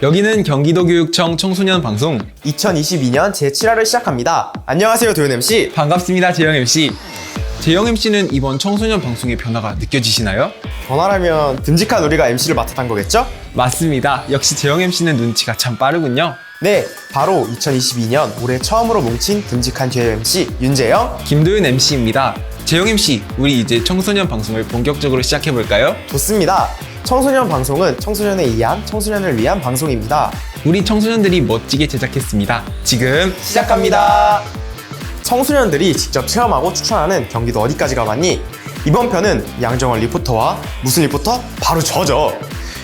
여기는 경기도교육청 청소년 방송. 2022년 제7화를 시작합니다. 안녕하세요, 도현 MC. 반갑습니다, 재영 MC. 재영 MC는 이번 청소년 방송의 변화가 느껴지시나요? 변화라면 듬직한 우리가 MC를 맡았던 거겠죠? 맞습니다. 역시 재영 MC는 눈치가 참 빠르군요. 네, 바로 2022년 올해 처음으로 뭉친 듬직한 듀오 MC 윤재영, 김도윤 MC입니다. 재영 MC, 우리 이제 청소년 방송을 본격적으로 시작해볼까요? 좋습니다. 청소년 방송은 청소년에 의한 청소년을 위한 방송입니다. 우리 청소년들이 멋지게 제작했습니다. 지금 시작합니다. 청소년들이 직접 체험하고 추천하는 경기도 어디까지 가봤니? 이번 편은 양정원 리포터와 무슨 리포터? 바로 저죠.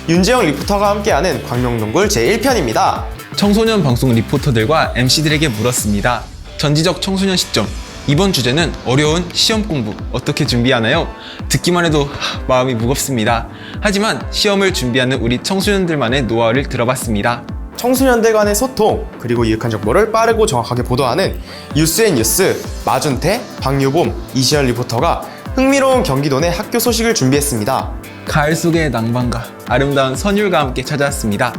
윤재영 리포터가 함께하는 광명동굴 제1편입니다. 청소년 방송 리포터들과 MC들에게 물었습니다. 전지적 청소년 시점. 이번 주제는 어려운 시험 공부 어떻게 준비하나요? 듣기만 해도 마음이 무겁습니다. 하지만 시험을 준비하는 우리 청소년들만의 노하우를 들어봤습니다. 청소년들 간의 소통, 그리고 유익한 정보를 빠르고 정확하게 보도하는 뉴스앤뉴스 마준태, 박유봄, 이시열 리포터가 흥미로운 경기도 내 학교 소식을 준비했습니다. 가을 속의 낭만과 아름다운 선율과 함께 찾아왔습니다.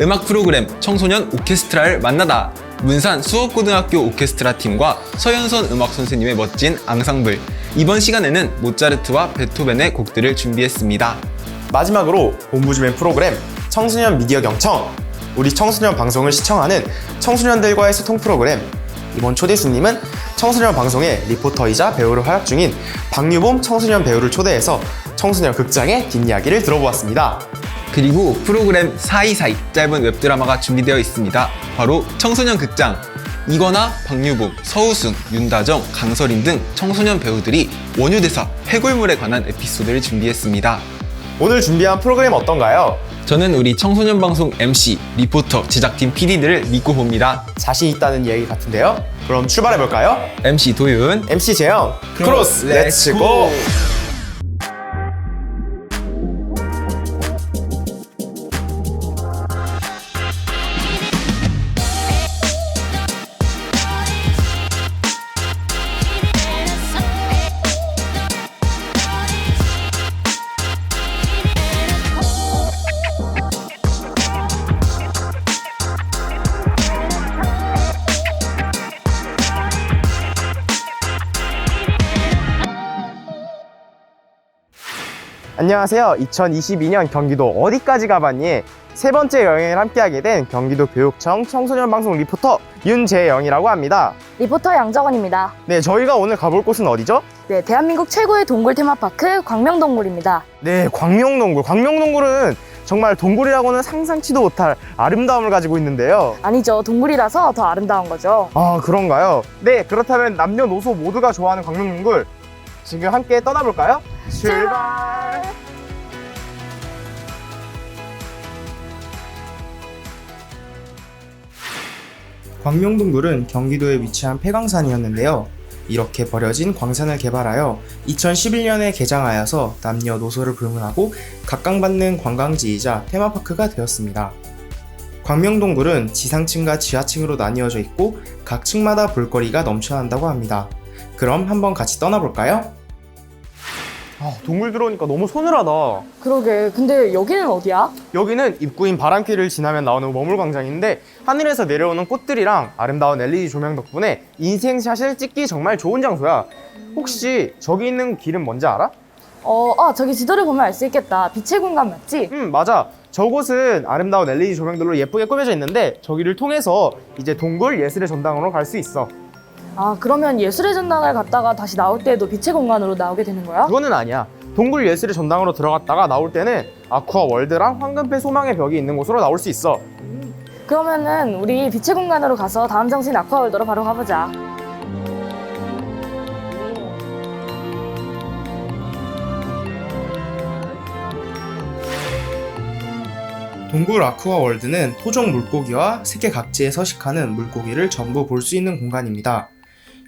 음악 프로그램 청소년 오케스트라를 만나다. 문산 수업고등학교 오케스트라 팀과 서현선 음악 선생님의 멋진 앙상블. 이번 시간에는 모차르트와 베토벤의 곡들을 준비했습니다. 마지막으로 본부주맨 프로그램 청소년 미디어 경청, 우리 청소년 방송을 시청하는 청소년들과의 소통 프로그램. 이번 초대 손님은 청소년 방송의 리포터이자 배우로 활약 중인 박유봄 청소년 배우를 초대해서 청소년 극장의 뒷이야기를 들어보았습니다. 그리고 프로그램 사이사이 짧은 웹드라마가 준비되어 있습니다. 바로 청소년 극장. 이거나, 박유봄, 서우승, 윤다정, 강서린 등 청소년 배우들이 원효대사, 해골물에 관한 에피소드를 준비했습니다. 오늘 준비한 프로그램 어떤가요? 저는 우리 청소년 방송 MC, 리포터, 제작팀 PD들을 믿고 봅니다. 자신 있다는 이야기 같은데요? 그럼 출발해볼까요? MC 도윤, MC 재영, 크로스 렛츠 고! 안녕하세요. 2022년 경기도 어디까지 가봤니? 세 번째 여행을 함께하게 된 경기도 교육청 청소년 방송 리포터 윤재영이라고 합니다. 리포터 양정원입니다. 네, 저희가 오늘 가볼 곳은 어디죠? 네, 대한민국 최고의 동굴 테마파크 광명동굴입니다. 네, 광명동굴. 광명동굴은 정말 동굴이라고는 상상치도 못할 아름다움을 가지고 있는데요. 아니죠, 동굴이라서 더 아름다운 거죠. 아, 그런가요? 네, 그렇다면 남녀노소 모두가 좋아하는 광명동굴 지금 함께 떠나볼까요? 출발! 광명동굴은 경기도에 위치한 폐광산이었는데요. 이렇게 버려진 광산을 개발하여 2011년에 개장하여서 남녀노소를 불문하고 각광받는 관광지이자 테마파크가 되었습니다. 광명동굴은 지상층과 지하층으로 나뉘어져 있고 각 층마다 볼거리가 넘쳐난다고 합니다. 그럼 한번 같이 떠나볼까요? 동굴 들어오니까 너무 서늘하다. 그러게, 근데 여기는 어디야? 여기는 입구인 바람길을 지나면 나오는 머물광장인데 하늘에서 내려오는 꽃들이랑 아름다운 LED 조명 덕분에 인생샷을 찍기 정말 좋은 장소야. 혹시 저기 있는 길은 뭔지 알아? 저기 지도를 보면 알 수 있겠다. 빛의 공간 맞지? 맞아. 저곳은 아름다운 LED 조명들로 예쁘게 꾸며져 있는데 저기를 통해서 이제 동굴 예술의 전당으로 갈 수 있어. 아, 그러면 예술의 전당을 갔다가 다시 나올 때도 빛의 공간으로 나오게 되는 거야? 그거는 아니야. 동굴 예술의 전당으로 들어갔다가 나올 때는 아쿠아 월드랑 황금패 소망의 벽이 있는 곳으로 나올 수 있어. 그러면은 우리 빛의 공간으로 가서 다음 장소인 아쿠아월드로 바로 가보자. 동굴 아쿠아 월드는 토종 물고기와 세계 각지에 서식하는 물고기를 전부 볼 수 있는 공간입니다.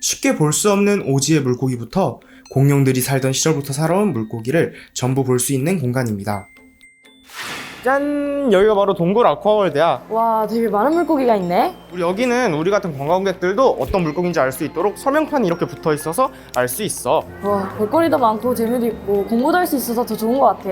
쉽게 볼 수 없는 오지의 물고기부터 공룡들이 살던 시절부터 살아온 물고기를 전부 볼 수 있는 공간입니다. 짠! 여기가 바로 동굴 아쿠아월드야. 와, 되게 많은 물고기가 있네. 여기는 우리 같은 관광객들도 어떤 물고기인지 알 수 있도록 설명판이 이렇게 붙어 있어서 알 수 있어. 와, 볼거리도 많고 재미도 있고 공부도 할 수 있어서 더 좋은 것 같아.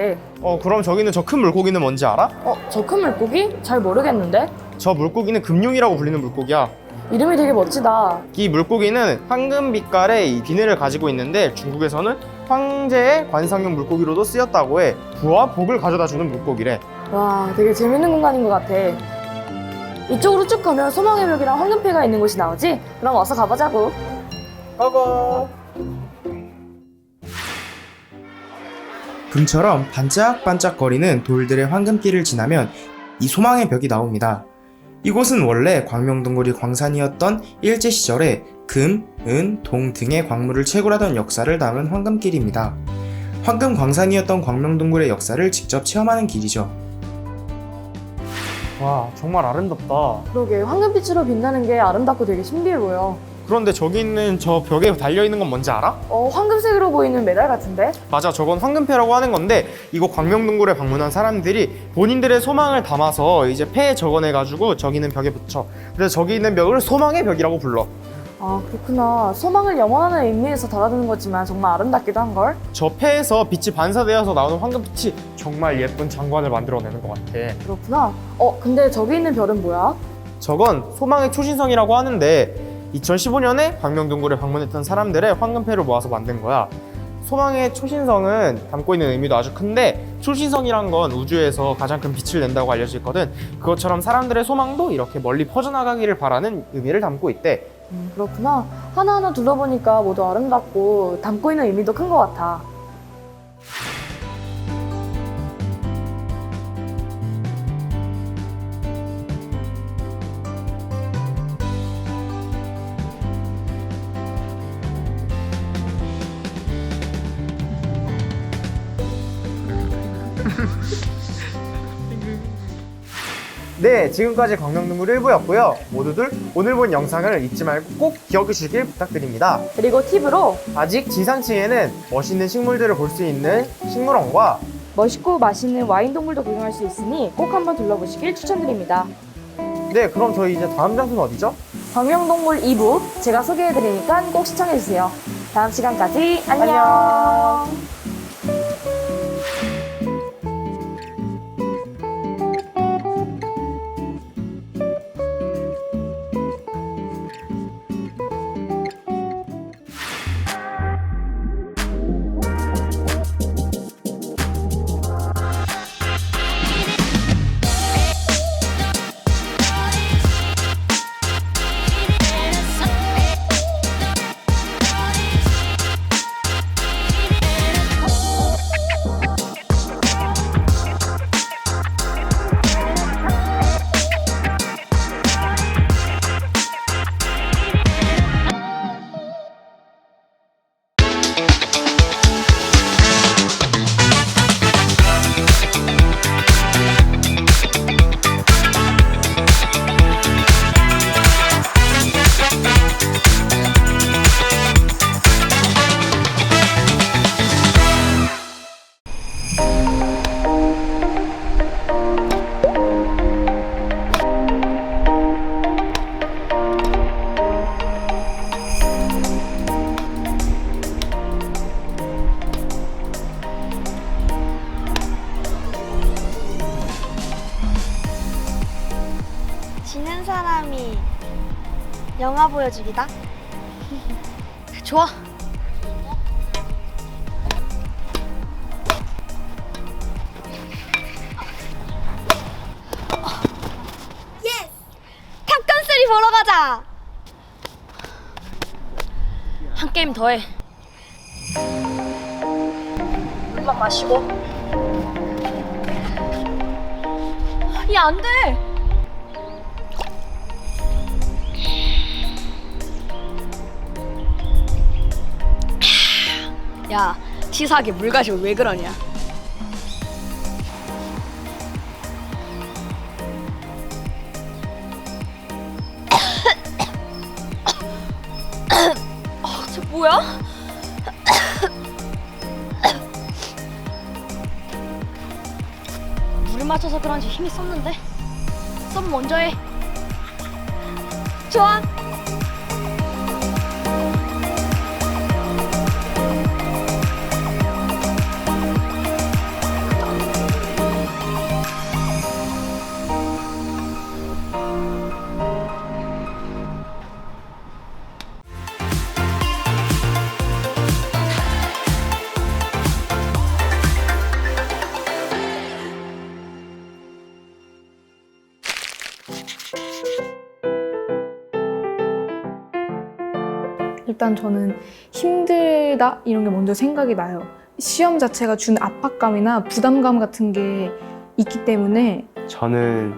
그럼 저기는 저 큰 물고기는 뭔지 알아? 저 큰 물고기? 잘 모르겠는데? 저 물고기는 금룡이라고 불리는 물고기야. 이름이 되게 멋지다. 이 물고기는 황금 빛깔의 이 비늘을 가지고 있는데 중국에서는 황제의 관상용 물고기로도 쓰였다고 해. 부와 복을 가져다 주는 물고기래. 와, 되게 재밌는 공간인 것 같아. 이쪽으로 쭉 가면 소망의 벽이랑 황금패가 있는 곳이 나오지? 그럼 어서 가보자고. 고고! 금처럼 반짝반짝거리는 돌들의 황금길을 지나면 이 소망의 벽이 나옵니다. 이곳은 원래 광명동굴이 광산이었던 일제시절에 금, 은, 동 등의 광물을 채굴하던 역사를 담은 황금길입니다. 황금 광산이었던 광명동굴의 역사를 직접 체험하는 길이죠. 와, 정말 아름답다. 그러게, 황금빛으로 빛나는 게 아름답고 되게 신비해 보여. 그런데 저기 있는 저 벽에 달려있는 건 뭔지 알아? 황금색으로 보이는 메달 같은데? 맞아, 저건 황금패라고 하는 건데 이곳 광명동굴에 방문한 사람들이 본인들의 소망을 담아서 이제 패에 적어내가지고 저기 있는 벽에 붙여. 그래서 저기 있는 벽을 소망의 벽이라고 불러. 아, 그렇구나. 소망을 영원하는 의미에서 달아드는 거지만 정말 아름답기도 한걸? 저 패에서 빛이 반사되어서 나오는 황금빛이 정말 예쁜 장관을 만들어내는 것 같아. 그렇구나. 근데 저기 있는 별은 뭐야? 저건 소망의 초신성이라고 하는데 2015년에 광명동굴에 방문했던 사람들의 황금패를 모아서 만든 거야. 소망의 초신성은 담고 있는 의미도 아주 큰데 초신성이란 건 우주에서 가장 큰 빛을 낸다고 알려져 있거든. 그것처럼 사람들의 소망도 이렇게 멀리 퍼져나가기를 바라는 의미를 담고 있대. 그렇구나. 하나하나 둘러보니까 모두 아름답고 담고 있는 의미도 큰 것 같아. 네, 지금까지 광명동굴 1부였고요. 모두들 오늘 본 영상을 잊지 말고 꼭 기억해 주시길 부탁드립니다. 그리고 팁으로 아직 지상층에는 멋있는 식물들을 볼 수 있는 식물원과 멋있고 맛있는 와인 동굴도 구경할 수 있으니 꼭 한번 둘러보시길 추천드립니다. 네, 그럼 저희 이제 다음 장소는 어디죠? 광명동굴 2부 제가 소개해드리니까 꼭 시청해주세요. 다음 시간까지 안녕. 지는 사람이 영화 보여주기다. 좋아. 예스! 탑건 3 보러 가자. 한 게임 더 해. 물만 마시고. 야, 안 돼! 야, 치사하게 물 가지고 왜 그러냐? 쟤 뭐야? 물만 맞춰서 그런지 힘이 썼는데. 썸 먼저 해. 좋아. 일단 저는 힘들다 이런 게 먼저 생각이 나요. 시험 자체가 준 압박감이나 부담감 같은 게 있기 때문에 저는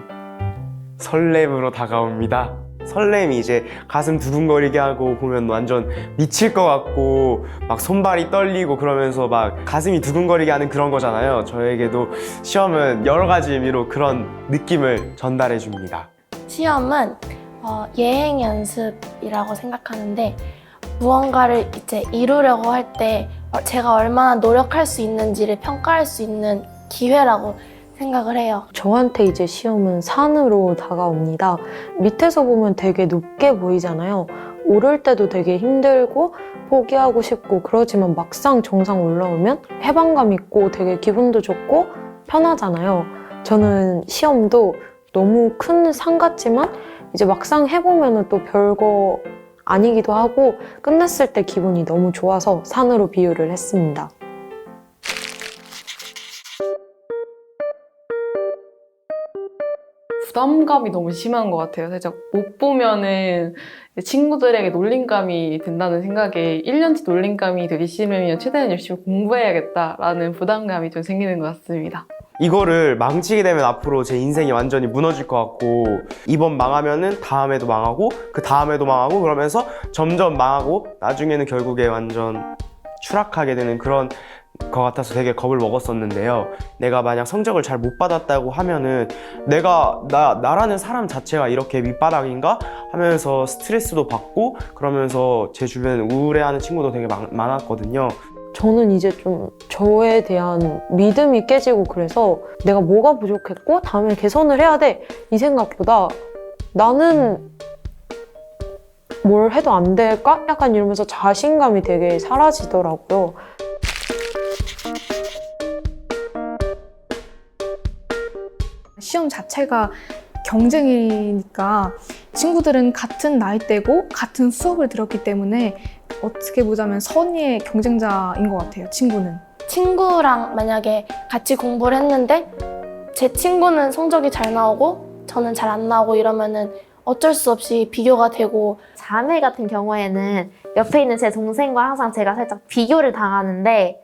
설렘으로 다가옵니다. 설렘이 이제 가슴 두근거리게 하고 보면 완전 미칠 것 같고 막 손발이 떨리고 그러면서 막 가슴이 두근거리게 하는 그런 거잖아요. 저에게도 시험은 여러 가지 의미로 그런 느낌을 전달해 줍니다. 시험은 예행 연습이라고 생각하는데 무언가를 이제 이루려고 할 때 제가 얼마나 노력할 수 있는지를 평가할 수 있는 기회라고 생각을 해요. 저한테 이제 시험은 산으로 다가옵니다. 밑에서 보면 되게 높게 보이잖아요. 오를 때도 되게 힘들고 포기하고 싶고 그러지만 막상 정상 올라오면 해방감 있고 되게 기분도 좋고 편하잖아요. 저는 시험도 너무 큰 산 같지만 이제 막상 해보면 또 별거 아니기도 하고 끝냈을 때 기분이 너무 좋아서 산으로 비유를 했습니다. 부담감이 너무 심한 것 같아요. 살짝 못 보면은 친구들에게 놀림감이 든다는 생각에 1년치 놀림감이 되기 싫으면 최대한 열심히 공부해야겠다라는 부담감이 좀 생기는 것 같습니다. 이거를 망치게 되면 앞으로 제 인생이 완전히 무너질 것 같고 이번 망하면은 다음에도 망하고 그 다음에도 망하고 그러면서 점점 망하고 나중에는 결국에 완전 추락하게 되는 그런 것 같아서 되게 겁을 먹었었는데요. 내가 만약 성적을 잘 못 받았다고 하면은 나라는 사람 자체가 이렇게 밑바닥인가 하면서 스트레스도 받고 그러면서 제 주변에 우울해하는 친구도 되게 많았거든요. 저는 이제 좀 저에 대한 믿음이 깨지고 그래서 내가 뭐가 부족했고 다음에 개선을 해야 돼 이 생각보다 나는 뭘 해도 안 될까? 약간 이러면서 자신감이 되게 사라지더라고요. 시험 자체가 경쟁이니까 친구들은 같은 나이대고 같은 수업을 들었기 때문에 어떻게 보자면 선의의 경쟁자인 것 같아요, 친구는. 친구랑 만약에 같이 공부를 했는데 제 친구는 성적이 잘 나오고 저는 잘 안 나오고 이러면은 어쩔 수 없이 비교가 되고 자매 같은 경우에는 옆에 있는 제 동생과 항상 제가 살짝 비교를 당하는데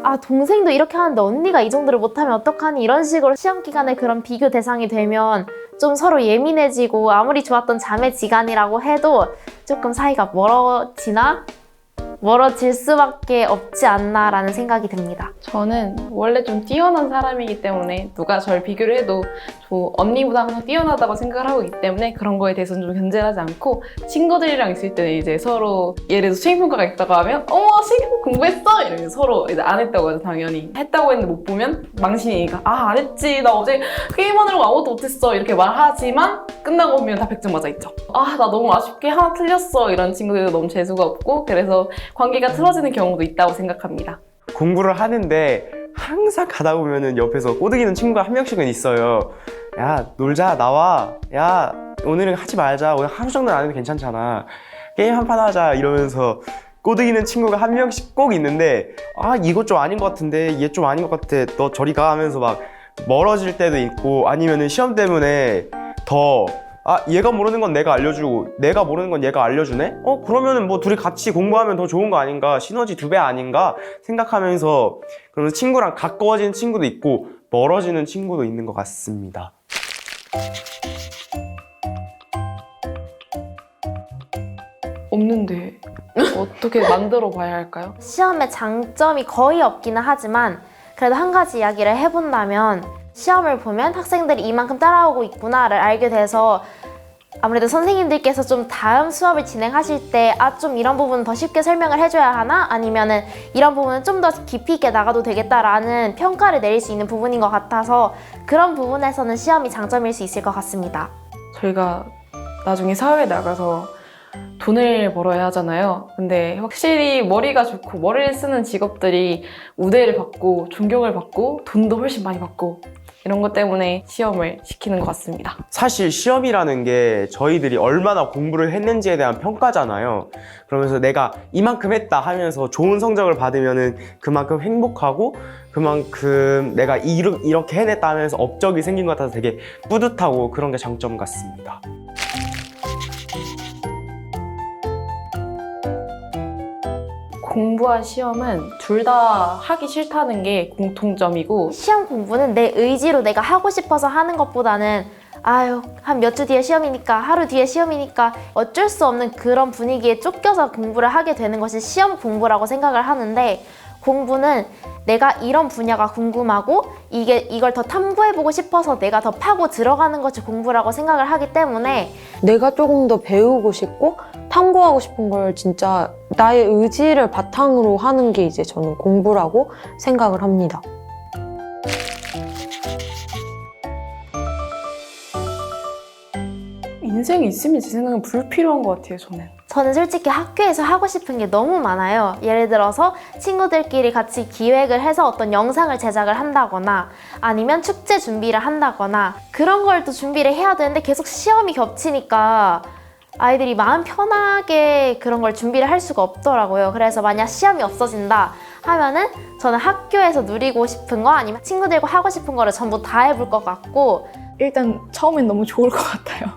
아 동생도 이렇게 하는데 언니가 이 정도를 못하면 어떡하니 이런 식으로 시험 기간에 그런 비교 대상이 되면 좀 서로 예민해지고 아무리 좋았던 자매지간이라고 해도 조금 사이가 멀어질 수밖에 없지 않나라는 생각이 듭니다. 저는 원래 좀 뛰어난 사람이기 때문에 누가 저를 비교를 해도 저 언니보다 항상 뛰어나다고 생각을 하고 있기 때문에 그런 거에 대해서는 좀 견제하지 않고 친구들이랑 있을 때는 이제 서로 예를 들어서 수행평가가 있다고 하면 어머 수행평가 공부했어? 이러면서 서로 이제 안 했다고 해서 당연히 했다고 했는데 못 보면 망신이니까 아 안 했지 나 어제 게임하느라고 아무것도 못했어 이렇게 말하지만 끝나고 보면 다 100점 맞아 있죠. 아 나 너무 아쉽게 하나 틀렸어 이런 친구들도 너무 재수가 없고 그래서 관계가 틀어지는 경우도 있다고 생각합니다. 공부를 하는데 항상 가다 보면은 옆에서 꼬드기는 친구가 한 명씩은 있어요. 야 놀자 나와 야 오늘은 하지 말자 오늘 하루 정도는 안 해도 괜찮잖아 게임 한 판 하자 이러면서 꼬드기는 친구가 한 명씩 꼭 있는데 아 이거 좀 아닌 것 같은데 얘 좀 아닌 것 같아 너 저리 가 하면서 막 멀어질 때도 있고 아니면은 시험 때문에 더 얘가 모르는 건 내가 알려주고 내가 모르는 건 얘가 알려주네? 그러면은 뭐 둘이 같이 공부하면 더 좋은 거 아닌가 시너지 2배 아닌가 생각하면서 그러면서 친구랑 가까워지는 친구도 있고 멀어지는 친구도 있는 것 같습니다. 없는데 어떻게 만들어 봐야 할까요? 시험의 장점이 거의 없기는 하지만 그래도 한 가지 이야기를 해본다면 시험을 보면 학생들이 이만큼 따라오고 있구나를 알게 돼서 아무래도 선생님들께서 좀 다음 수업을 진행하실 때 좀 이런 부분은 더 쉽게 설명을 해줘야 하나? 아니면은 이런 부분은 좀 더 깊이 있게 나가도 되겠다라는 평가를 내릴 수 있는 부분인 것 같아서 그런 부분에서는 시험이 장점일 수 있을 것 같습니다. 저희가 나중에 사회에 나가서 돈을 벌어야 하잖아요. 근데 확실히 머리가 좋고 머리를 쓰는 직업들이 우대를 받고 존경을 받고 돈도 훨씬 많이 받고 이런 것 때문에 시험을 시키는 것 같습니다. 사실 시험이라는 게 저희들이 얼마나 공부를 했는지에 대한 평가잖아요. 그러면서 내가 이만큼 했다 하면서 좋은 성적을 받으면은 그만큼 행복하고 그만큼 내가 이렇게 해냈다 하면서 업적이 생긴 것 같아서 되게 뿌듯하고 그런 게 장점 같습니다. 공부와 시험은 둘 다 하기 싫다는 게 공통점이고 시험 공부는 내 의지로 내가 하고 싶어서 하는 것보다는 한 몇 주 뒤에 시험이니까, 하루 뒤에 시험이니까 어쩔 수 없는 그런 분위기에 쫓겨서 공부를 하게 되는 것이 시험 공부라고 생각을 하는데, 공부는 내가 이런 분야가 궁금하고 이걸 더 탐구해보고 싶어서 내가 더 파고 들어가는 것이 공부라고 생각을 하기 때문에 내가 조금 더 배우고 싶고 탐구하고 싶은 걸 진짜 나의 의지를 바탕으로 하는 게 이제 저는 공부라고 생각을 합니다. 인생이 있으면 제 생각엔 불필요한 것 같아요, 저는 솔직히 학교에서 하고 싶은 게 너무 많아요. 예를 들어서 친구들끼리 같이 기획을 해서 어떤 영상을 제작을 한다거나 아니면 축제 준비를 한다거나 그런 걸 또 준비를 해야 되는데 계속 시험이 겹치니까 아이들이 마음 편하게 그런 걸 준비를 할 수가 없더라고요. 그래서 만약 시험이 없어진다 하면은 저는 학교에서 누리고 싶은 거 아니면 친구들과 하고 싶은 거를 전부 다 해볼 것 같고, 일단 처음엔 너무 좋을 것 같아요.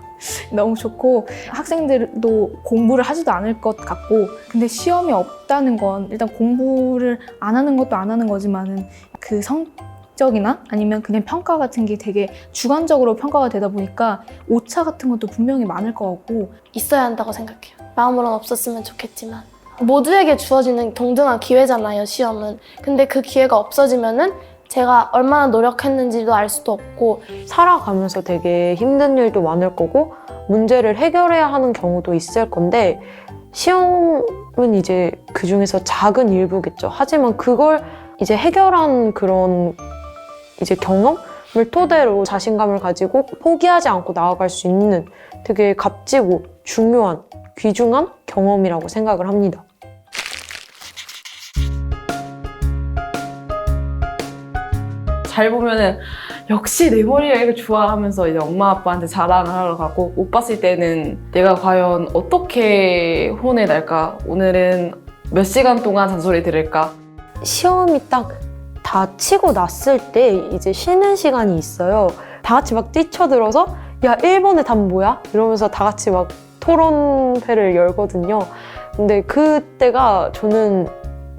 너무 좋고 학생들도 공부를 하지도 않을 것 같고, 근데 시험이 없다는 건 일단 공부를 안 하는 것도 안 하는 거지만은 그 성적이나 아니면 그냥 평가 같은 게 되게 주관적으로 평가가 되다 보니까 오차 같은 것도 분명히 많을 것 같고 있어야 한다고 생각해요. 마음으로는 없었으면 좋겠지만 모두에게 주어지는 동등한 기회잖아요, 시험은. 근데 그 기회가 없어지면은 제가 얼마나 노력했는지도 알 수도 없고 살아가면서 되게 힘든 일도 많을 거고 문제를 해결해야 하는 경우도 있을 건데 시험은 이제 그 중에서 작은 일부겠죠. 하지만 그걸 이제 해결한 그런 이제 경험을 토대로 자신감을 가지고 포기하지 않고 나아갈 수 있는 되게 값지고 중요한 귀중한 경험이라고 생각을 합니다. 잘 보면은 역시 내 머리가 이렇게 좋아 하면서 이제 엄마 아빠한테 자랑을 하러 가고, 못 봤을 때는 내가 과연 어떻게 혼을 낼까? 오늘은 몇 시간 동안 잔소리 들을까? 시험이 딱 다 치고 났을 때 이제 쉬는 시간이 있어요. 다 같이 막 뛰쳐들어서 야 1번의 답 뭐야? 이러면서 다 같이 막 토론회를 열거든요. 근데 그때가 저는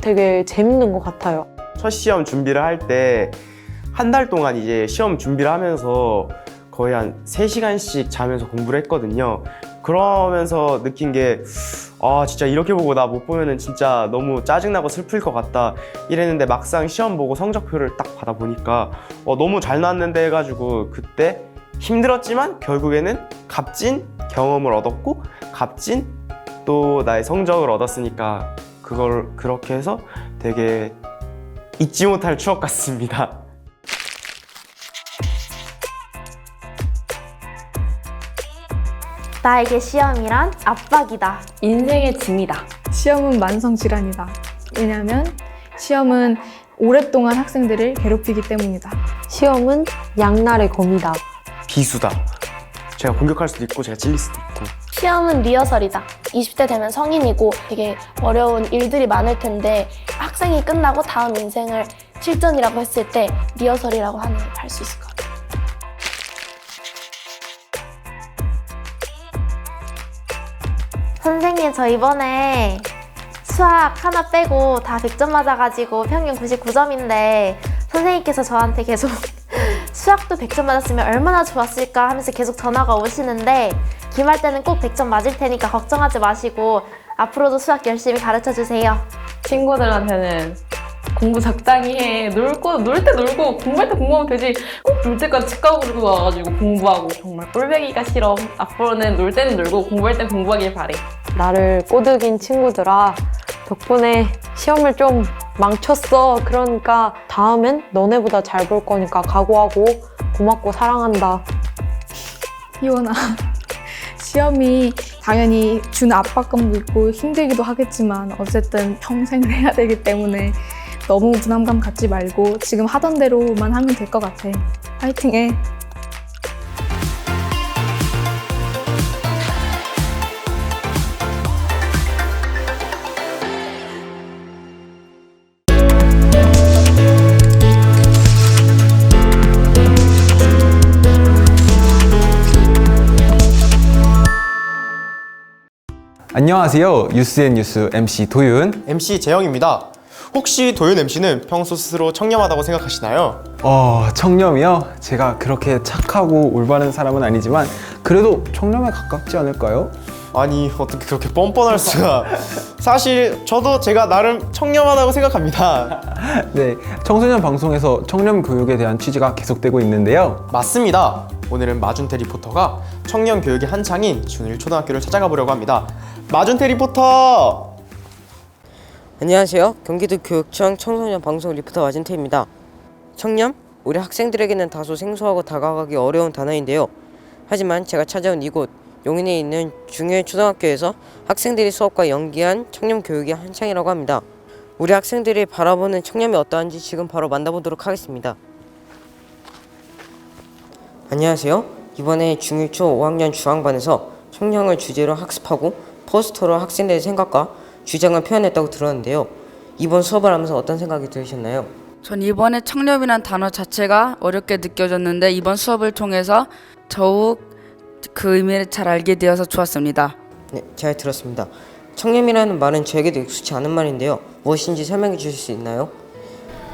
되게 재밌는 것 같아요. 첫 시험 준비를 할 때 한 달 동안 이제 시험 준비를 하면서 거의 한 3시간씩 자면서 공부를 했거든요. 그러면서 느낀 게 진짜 이렇게 보고 나 못 보면은 진짜 너무 짜증나고 슬플 것 같다 이랬는데, 막상 시험 보고 성적표를 딱 받아보니까 너무 잘 나왔는데 해가지고 그때 힘들었지만 결국에는 값진 경험을 얻었고 값진 또 나의 성적을 얻었으니까 그걸 그렇게 해서 되게 잊지 못할 추억 같습니다. 나에게 시험이란 압박이다. 인생의 짐이다. 시험은 만성질환이다. 왜냐하면 시험은 오랫동안 학생들을 괴롭히기 때문이다. 시험은 양날의 검이다. 비수다. 제가 공격할 수도 있고 제가 찔릴 수도 있고. 시험은 리허설이다. 20대 되면 성인이고 되게 어려운 일들이 많을 텐데 학생이 끝나고 다음 인생을 실전이라고 했을 때 리허설이라고 할 수 있을 것 같아요. 선생님, 저 이번에 수학 하나 빼고 다 100점 맞아가지고 평균 99점인데 선생님께서 저한테 계속 수학도 100점 맞았으면 얼마나 좋았을까 하면서 계속 전화가 오시는데 기말 때는 꼭 100점 맞을 테니까 걱정하지 마시고 앞으로도 수학 열심히 가르쳐주세요. 친구들한테는 공부 적당히 해. 놀 때 놀고 공부할 때 공부하면 되지. 꼭 놀 때까지 집 가고 그러고 와가지고 공부하고 정말 꼴배기가 싫어. 앞으로는 놀 때는 놀고 공부할 땐 공부하길 바래. 나를 꼬드긴 친구들아, 덕분에 시험을 좀 망쳤어. 그러니까 다음엔 너네보다 잘 볼 거니까 각오하고. 고맙고 사랑한다. 희원아, 시험이 당연히 주는 압박감도 있고 힘들기도 하겠지만 어쨌든 평생을 해야 되기 때문에 너무 부담감 갖지 말고 지금 하던 대로만 하면 될 것 같아. 파이팅해. 안녕하세요. 뉴스앤뉴스 MC 도윤. MC 재영입니다. 혹시 도윤 MC는 평소 스스로 청렴하다고 생각하시나요? 청렴이요? 제가 그렇게 착하고 올바른 사람은 아니지만 그래도 청렴에 가깝지 않을까요? 아니 어떻게 그렇게 뻔뻔할 수가. 사실 저도 제가 나름 청렴하다고 생각합니다. 네, 청소년 방송에서 청렴 교육에 대한 취지가 계속되고 있는데요. 맞습니다. 오늘은 마준태 리포터가 청렴 교육이 한창인 중1 초등학교를 찾아가 보려고 합니다. 마준태 리포터! 안녕하세요. 경기도 교육청 청소년 방송 리포터 마준태입니다. 청렴? 우리 학생들에게는 다소 생소하고 다가가기 어려운 단어인데요. 하지만 제가 찾아온 이곳 용인에 있는 중1 초등학교에서 학생들이 수업과 연계한 청렴 교육이 한창이라고 합니다. 우리 학생들이 바라보는 청렴이 어떠한지 지금 바로 만나보도록 하겠습니다. 안녕하세요. 이번에 중1 초 5학년 주황반에서 청렴을 주제로 학습하고 포스터로 학생들의 생각과 주장을 표현했다고 들었는데요. 이번 수업을 하면서 어떤 생각이 들으셨나요? 전 이번에 청렴이란 단어 자체가 어렵게 느껴졌는데 이번 수업을 통해서 더욱 그 의미를 잘 알게 되어서 좋았습니다. 네, 잘 들었습니다. 청렴이라는 말은 저에게도 익숙치 않은 말인데요. 무엇인지 설명해 주실 수 있나요?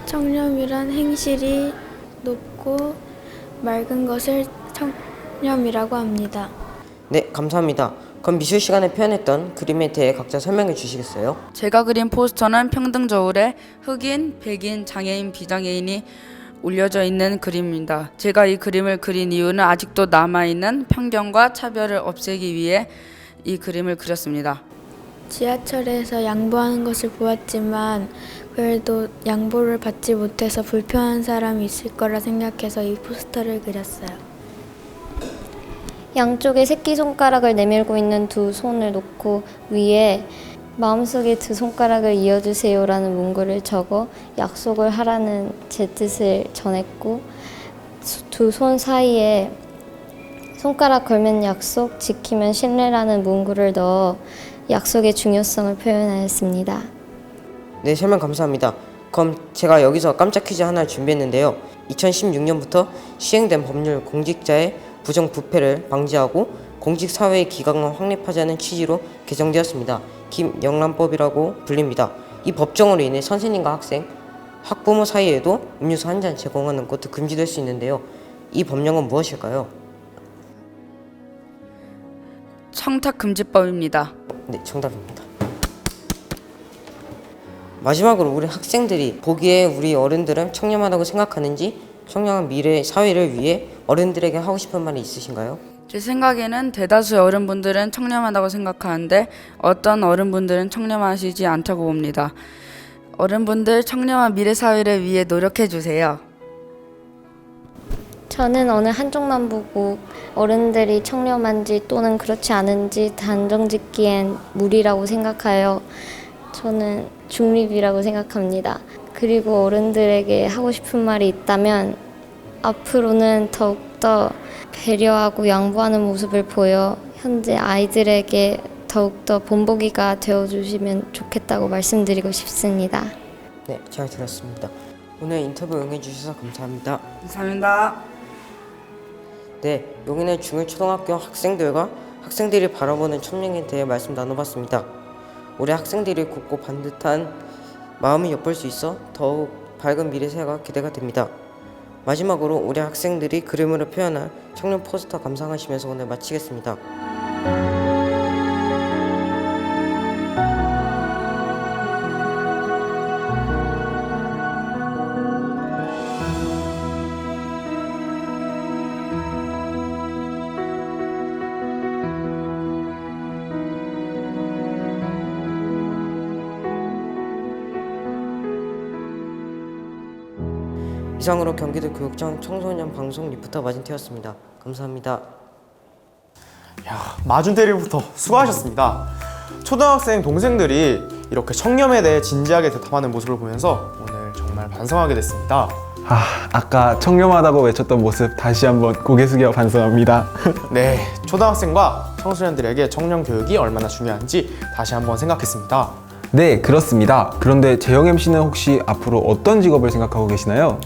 청렴이란 행실이 높고 맑은 것을 청렴이라고 합니다. 네, 감사합니다. 그럼 미술 시간에 표현했던 그림에 대해 각자 설명해 주시겠어요? 제가 그린 포스터는 평등 저울에 흑인, 백인, 장애인, 비장애인이 올려져 있는 그림입니다. 제가 이 그림을 그린 이유는 아직도 남아있는 편견과 차별을 없애기 위해 이 그림을 그렸습니다. 지하철에서 양보하는 것을 보았지만 그래도 양보를 받지 못해서 불편한 사람이 있을 거라 생각해서 이 포스터를 그렸어요. 양쪽에 새끼손가락을 내밀고 있는 두 손을 놓고 위에 마음속에 두 손가락을 이어주세요 라는 문구를 적어 약속을 하라는 제 뜻을 전했고 두 손 사이에 손가락 걸면 약속, 지키면 신뢰라는 문구를 넣어 약속의 중요성을 표현하였습니다. 네, 설명 감사합니다. 그럼 제가 여기서 깜짝 퀴즈 하나 준비했는데요. 2016년부터 시행된 법률 공직자의 부정부패를 방지하고 공직사회의 기강을 확립하자는 취지로 개정되었습니다. 김영란법이라고 불립니다. 이 법정으로 인해 선생님과 학생, 학부모 사이에도 음료수 한 잔 제공하는 것도 금지될 수 있는데요. 이 법령은 무엇일까요? 청탁금지법입니다. 네, 정답입니다. 마지막으로 우리 학생들이 보기에 우리 어른들은 청렴하다고 생각하는지 청렴한 미래 사회를 위해 어른들에게 하고 싶은 말이 있으신가요? 제 생각에는 대다수의 어른분들은 청렴하다고 생각하는데 어떤 어른분들은 청렴하시지 않다고 봅니다. 어른분들 청렴한 미래 사회를 위해 노력해 주세요. 저는 어느 한쪽만 보고 어른들이 청렴한지 또는 그렇지 않은지 단정짓기엔 무리라고 생각하여 저는 중립이라고 생각합니다. 그리고 어른들에게 하고 싶은 말이 있다면 앞으로는 더욱더 배려하고 양보하는 모습을 보여 현재 아이들에게 더욱더 본보기가 되어주시면 좋겠다고 말씀드리고 싶습니다. 네, 잘 들었습니다. 오늘 인터뷰 응해주셔서 감사합니다. 감사합니다. 네, 용인의 중1 초등학교 학생들과 학생들이 바라보는 청렴에 대해 말씀 나눠봤습니다. 우리 학생들이 굳고 반듯한 마음을 엿볼 수 있어 더욱 밝은 미래 세가 기대가 됩니다. 마지막으로 우리 학생들이 그림으로 표현한 청렴 포스터 감상하시면서 오늘 마치겠습니다. 이상으로 경기도 교육청 청소년 방송 리포터 마진태였습니다. 감사합니다. 마준태 리포터 수고하셨습니다. 초등학생 동생들이 이렇게 청렴에 대해 진지하게 대답하는 모습을 보면서 오늘 정말 반성하게 됐습니다. 아까 청렴하다고 외쳤던 모습 다시 한번 고개 숙여 반성합니다. 네, 초등학생과 청소년들에게 청렴 교육이 얼마나 중요한지 다시 한번 생각했습니다. 네, 그렇습니다. 그런데 재영 MC는 혹시 앞으로 어떤 직업을 생각하고 계시나요?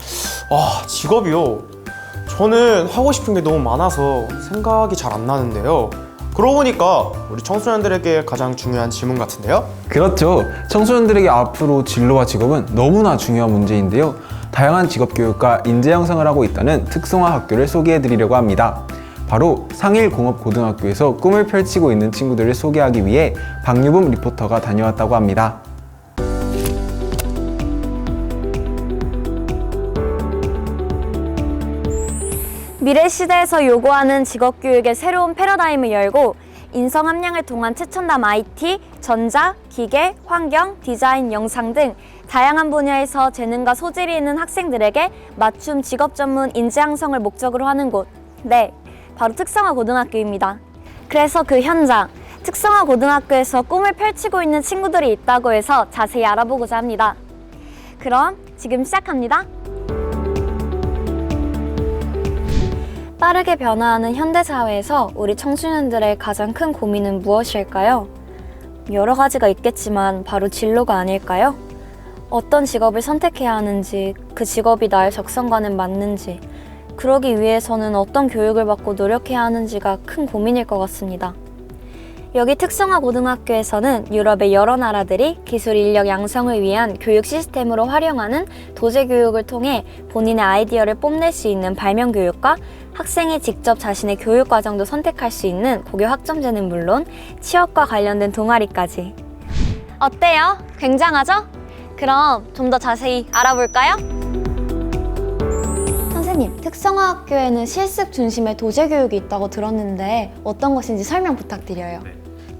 직업이요? 저는 하고 싶은 게 너무 많아서 생각이 잘 안 나는데요. 그러고 보니까 우리 청소년들에게 가장 중요한 질문 같은데요? 그렇죠. 청소년들에게 앞으로 진로와 직업은 너무나 중요한 문제인데요. 다양한 직업 교육과 인재 양성을 하고 있다는 특성화 학교를 소개해 드리려고 합니다. 바로 상일공업고등학교에서 꿈을 펼치고 있는 친구들을 소개하기 위해 박유범 리포터가 다녀왔다고 합니다. 미래 시대에서 요구하는 직업교육의 새로운 패러다임을 열고 인성 함량을 통한 최첨단 IT, 전자, 기계, 환경, 디자인, 영상 등 다양한 분야에서 재능과 소질이 있는 학생들에게 맞춤 직업 전문 인재 양성을 목적으로 하는 곳. 네, 바로 특성화 고등학교입니다. 그래서 그 현장, 특성화 고등학교에서 꿈을 펼치고 있는 친구들이 있다고 해서 자세히 알아보고자 합니다. 그럼 지금 시작합니다. 빠르게 변화하는 현대사회에서 우리 청소년들의 가장 큰 고민은 무엇일까요? 여러 가지가 있겠지만 바로 진로가 아닐까요? 어떤 직업을 선택해야 하는지, 그 직업이 나의 적성과는 맞는지, 그러기 위해서는 어떤 교육을 받고 노력해야 하는지가 큰 고민일 것 같습니다. 여기 특성화 고등학교에서는 유럽의 여러 나라들이 기술 인력 양성을 위한 교육 시스템으로 활용하는 도제 교육을 통해 본인의 아이디어를 뽐낼 수 있는 발명 교육과 학생이 직접 자신의 교육 과정도 선택할 수 있는 고교 학점제는 물론 취업과 관련된 동아리까지. 어때요? 굉장하죠? 그럼 좀 더 자세히 알아볼까요? 선생님, 특성화 학교에는 실습 중심의 도제 교육이 있다고 들었는데 어떤 것인지 설명 부탁드려요.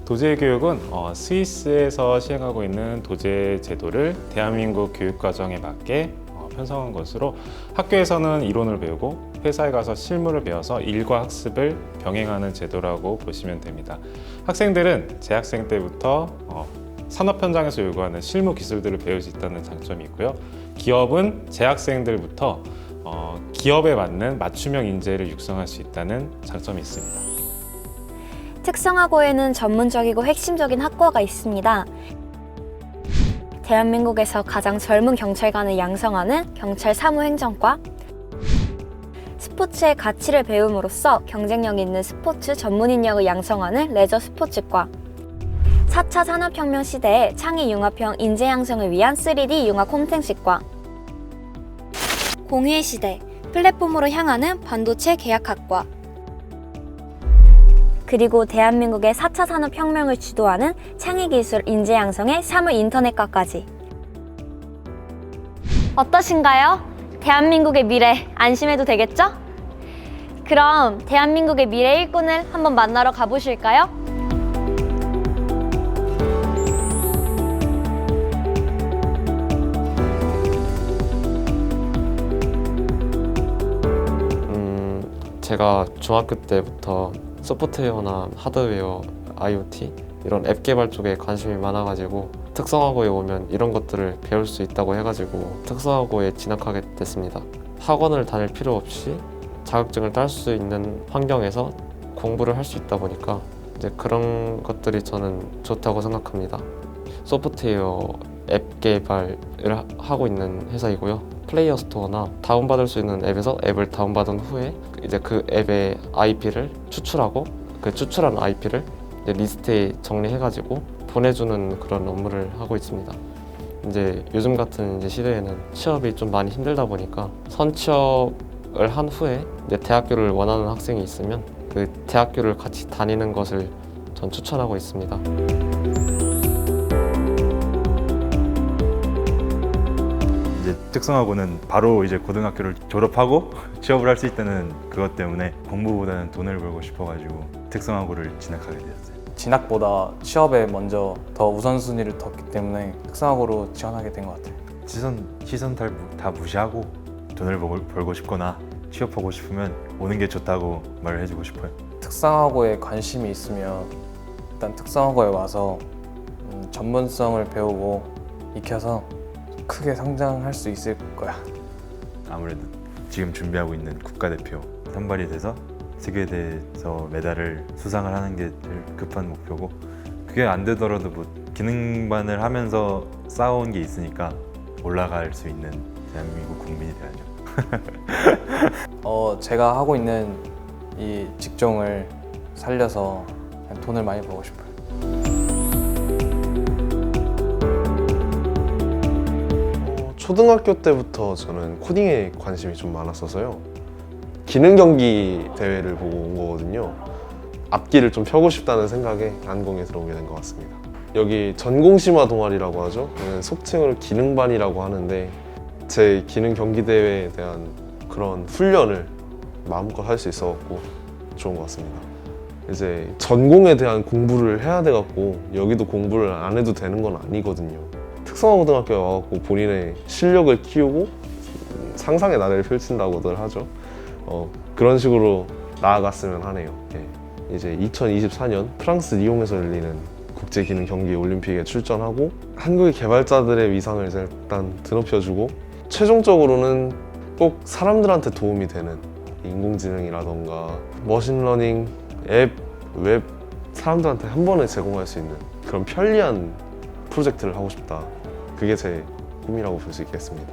도제 교육은 스위스에서 시행하고 있는 도제 제도를 대한민국 교육과정에 맞게 편성한 것으로 학교에서는 이론을 배우고 회사에 가서 실무를 배워서 일과 학습을 병행하는 제도라고 보시면 됩니다. 학생들은 재학생 때부터 산업 현장에서 요구하는 실무 기술들을 배울 수 있다는 장점이 있고요. 기업은 재학생들부터 기업에 맞는 맞춤형 인재를 육성할 수 있다는 장점이 있습니다. 특성화고에는 전문적이고 핵심적인 학과가 있습니다. 대한민국에서 가장 젊은 경찰관을 양성하는 경찰 사무행정과, 스포츠의 가치를 배움으로써 경쟁력 있는 스포츠 전문 인력을 양성하는 레저 스포츠과, 4차 산업혁명 시대의 창의 융합형 인재 양성을 위한 3D 융합 콘텐츠과, 공유의 시대, 플랫폼으로 향하는 반도체 계약학과, 그리고 대한민국의 4차 산업혁명을 주도하는 창의기술 인재 양성의 사물 인터넷과까지. 어떠신가요? 대한민국의 미래 안심해도 되겠죠? 그럼 대한민국의 미래 일꾼을 한번 만나러 가보실까요? 제가 중학교 때부터 소프트웨어나 하드웨어, IoT 이런 앱 개발 쪽에 관심이 많아가지고 특성화고에 오면 이런 것들을 배울 수 있다고 해가지고 특성화고에 진학하게 됐습니다. 학원을 다닐 필요 없이 자격증을 딸 수 있는 환경에서 공부를 할 수 있다 보니까 이제 그런 것들이 저는 좋다고 생각합니다. 소프트웨어 앱 개발을 하고 있는 회사이고요. 플레이어 스토어나 다운받을 수 있는 앱에서 앱을 다운받은 후에 이제 그 앱의 IP를 추출하고 그 추출한 IP를 이제 리스트에 정리해가지고 보내주는 그런 업무를 하고 있습니다. 이제 요즘 같은 이제 시대에는 취업이 좀 많이 힘들다 보니까 선취업을 한 후에 이제 대학교를 원하는 학생이 있으면 그 대학교를 같이 다니는 것을 전 추천하고 있습니다. 이제 특성화고는 바로 이제 고등학교를 졸업하고 취업을 할 수 있다는 그것 때문에 공부보다는 돈을 벌고 싶어가지고 특성화고를 진학하게 되었어요. 진학보다 취업에 먼저 더 우선순위를 뒀기 때문에 특성화고로 지원하게 된 것 같아요. 시선 다 무시하고 돈을 벌고 싶거나 취업하고 싶으면 오는 게 좋다고 말을 해주고 싶어요. 특성화고에 관심이 있으면 일단 특성화고에 와서 전문성을 배우고 익혀서 크게 성장할 수 있을 거야. 아무래도 지금 준비하고 있는 국가대표 선발이 돼서 세계대회에서 메달을 수상을 하는 게 제일 급한 목표고, 그게 안 되더라도 뭐 기능반을 하면서 쌓아온 게 있으니까 올라갈 수 있는 대한민국 국민이 돼야죠. 제가 하고 있는 이 직종을 살려서 그냥 돈을 많이 벌고 싶어요. 초등학교 때부터 저는 코딩에 관심이 좀 많았어서요. 기능 경기 대회를 보고 온 거거든요. 앞길을 좀 펴고 싶다는 생각에 안공에 들어오게 된 것 같습니다. 여기 전공심화 동아리라고 하죠. 속칭으로 기능반이라고 하는데 제 기능 경기 대회에 대한 그런 훈련을 마음껏 할 수 있어갖고 좋은 것 같습니다. 이제 전공에 대한 공부를 해야 돼갖고 여기도 공부를 안 해도 되는 건 아니거든요. 특성화고등학교에 와갖고 본인의 실력을 키우고 상상의 나래를 펼친다고들 하죠. 그런 식으로 나아갔으면 하네요. 예. 이제 2024년 프랑스 리옹에서 열리는 국제기능 경기 올림픽에 출전하고 한국의 개발자들의 위상을 이제 일단 드높여주고, 최종적으로는 꼭 사람들한테 도움이 되는 인공지능이라던가 머신러닝, 앱, 웹, 사람들한테 한 번에 제공할 수 있는 그런 편리한 프로젝트를 하고 싶다. 그게 제 꿈이라고 볼 수 있겠습니다.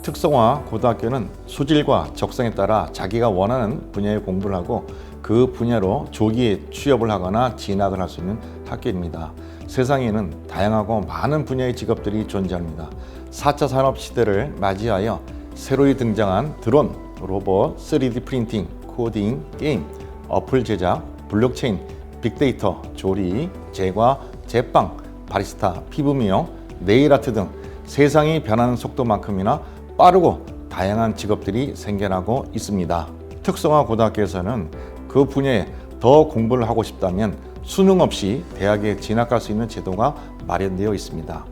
특성화 고등학교는 수질과 적성에 따라 자기가 원하는 분야의 공부를 하고 그 분야로 조기에 취업을 하거나 진학을 할 수 있는 학교입니다. 세상에는 다양하고 많은 분야의 직업들이 존재합니다. 4차 산업 시대를 맞이하여 새로이 등장한 드론, 로봇, 3D 프린팅, 코딩, 게임, 어플 제작, 블록체인, 빅데이터, 조리, 제과, 제빵, 바리스타, 피부 미용, 네일 아트 등 세상이 변하는 속도만큼이나 빠르고 다양한 직업들이 생겨나고 있습니다. 특성화 고등학교에서는 그 분야에 더 공부를 하고 싶다면 수능 없이 대학에 진학할 수 있는 제도가 마련되어 있습니다.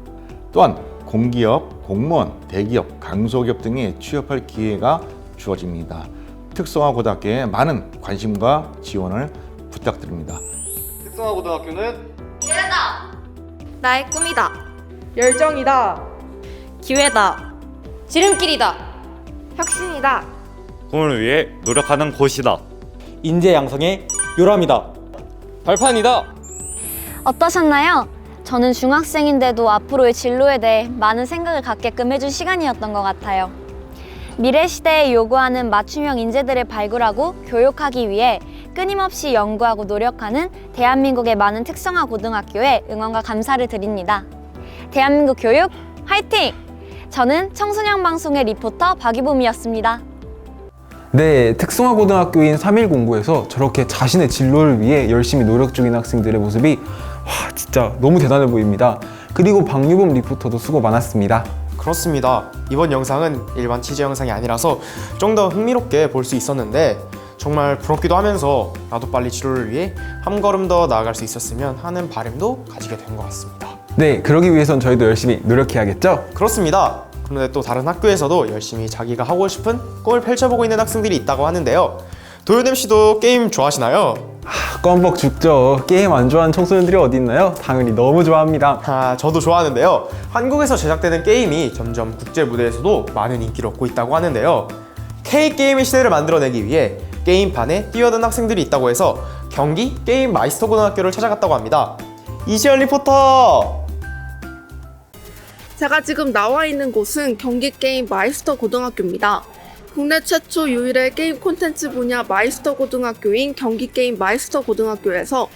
또한 공기업, 공무원, 대기업, 강소기업 등에 취업할 기회가 주어집니다. 특성화 고등학교에 많은 관심과 지원을 부탁드립니다. 특성화 고등학교는 기회다. 나의 꿈이다. 열정이다. 기회다. 지름길이다. 혁신이다. 꿈을 위해 노력하는 곳이다. 인재 양성의 요람이다. 발판이다. 어떠셨나요? 저는 중학생인데도 앞으로의 진로에 대해 많은 생각을 갖게끔 해준 시간이었던 것 같아요. 미래 시대에 요구하는 맞춤형 인재들을 발굴하고 교육하기 위해 끊임없이 연구하고 노력하는 대한민국의 많은 특성화 고등학교에 응원과 감사를 드립니다. 대한민국 교육 화이팅! 저는 청소년 방송의 리포터 박유봄이었습니다. 네, 특성화고등학교인 3일 공부에서 저렇게 자신의 진로를 위해 열심히 노력 중인 학생들의 모습이 진짜 너무 대단해 보입니다. 그리고 박유봄 리포터도 수고 많았습니다. 그렇습니다. 이번 영상은 일반 취재 영상이 아니라서 좀 더 흥미롭게 볼 수 있었는데 정말 부럽기도 하면서 나도 빨리 진로를 위해 한 걸음 더 나아갈 수 있었으면 하는 바람도 가지게 된 것 같습니다. 네, 그러기 위해선 저희도 열심히 노력해야겠죠? 그렇습니다. 그런데 또 다른 학교에서도 열심히 자기가 하고 싶은 꿈을 펼쳐보고 있는 학생들이 있다고 하는데요. 도윤 씨도 게임 좋아하시나요? 껌벅 죽죠. 게임 안 좋아하는 청소년들이 어디 있나요? 당연히 너무 좋아합니다. 저도 좋아하는데요. 한국에서 제작되는 게임이 점점 국제 무대에서도 많은 인기를 얻고 있다고 하는데요. K게임의 시대를 만들어내기 위해 게임판에 뛰어든 학생들이 있다고 해서 경기 게임 마이스터 고등학교를 찾아갔다고 합니다. 이시연 리포터! 제가 지금 나와 있는 곳은 경기게임 마이스터 고등학교입니다. 국내 최초 유일의 게임 콘텐츠 분야 마이스터 고등학교인 경기게임 마이스터 고등학교에서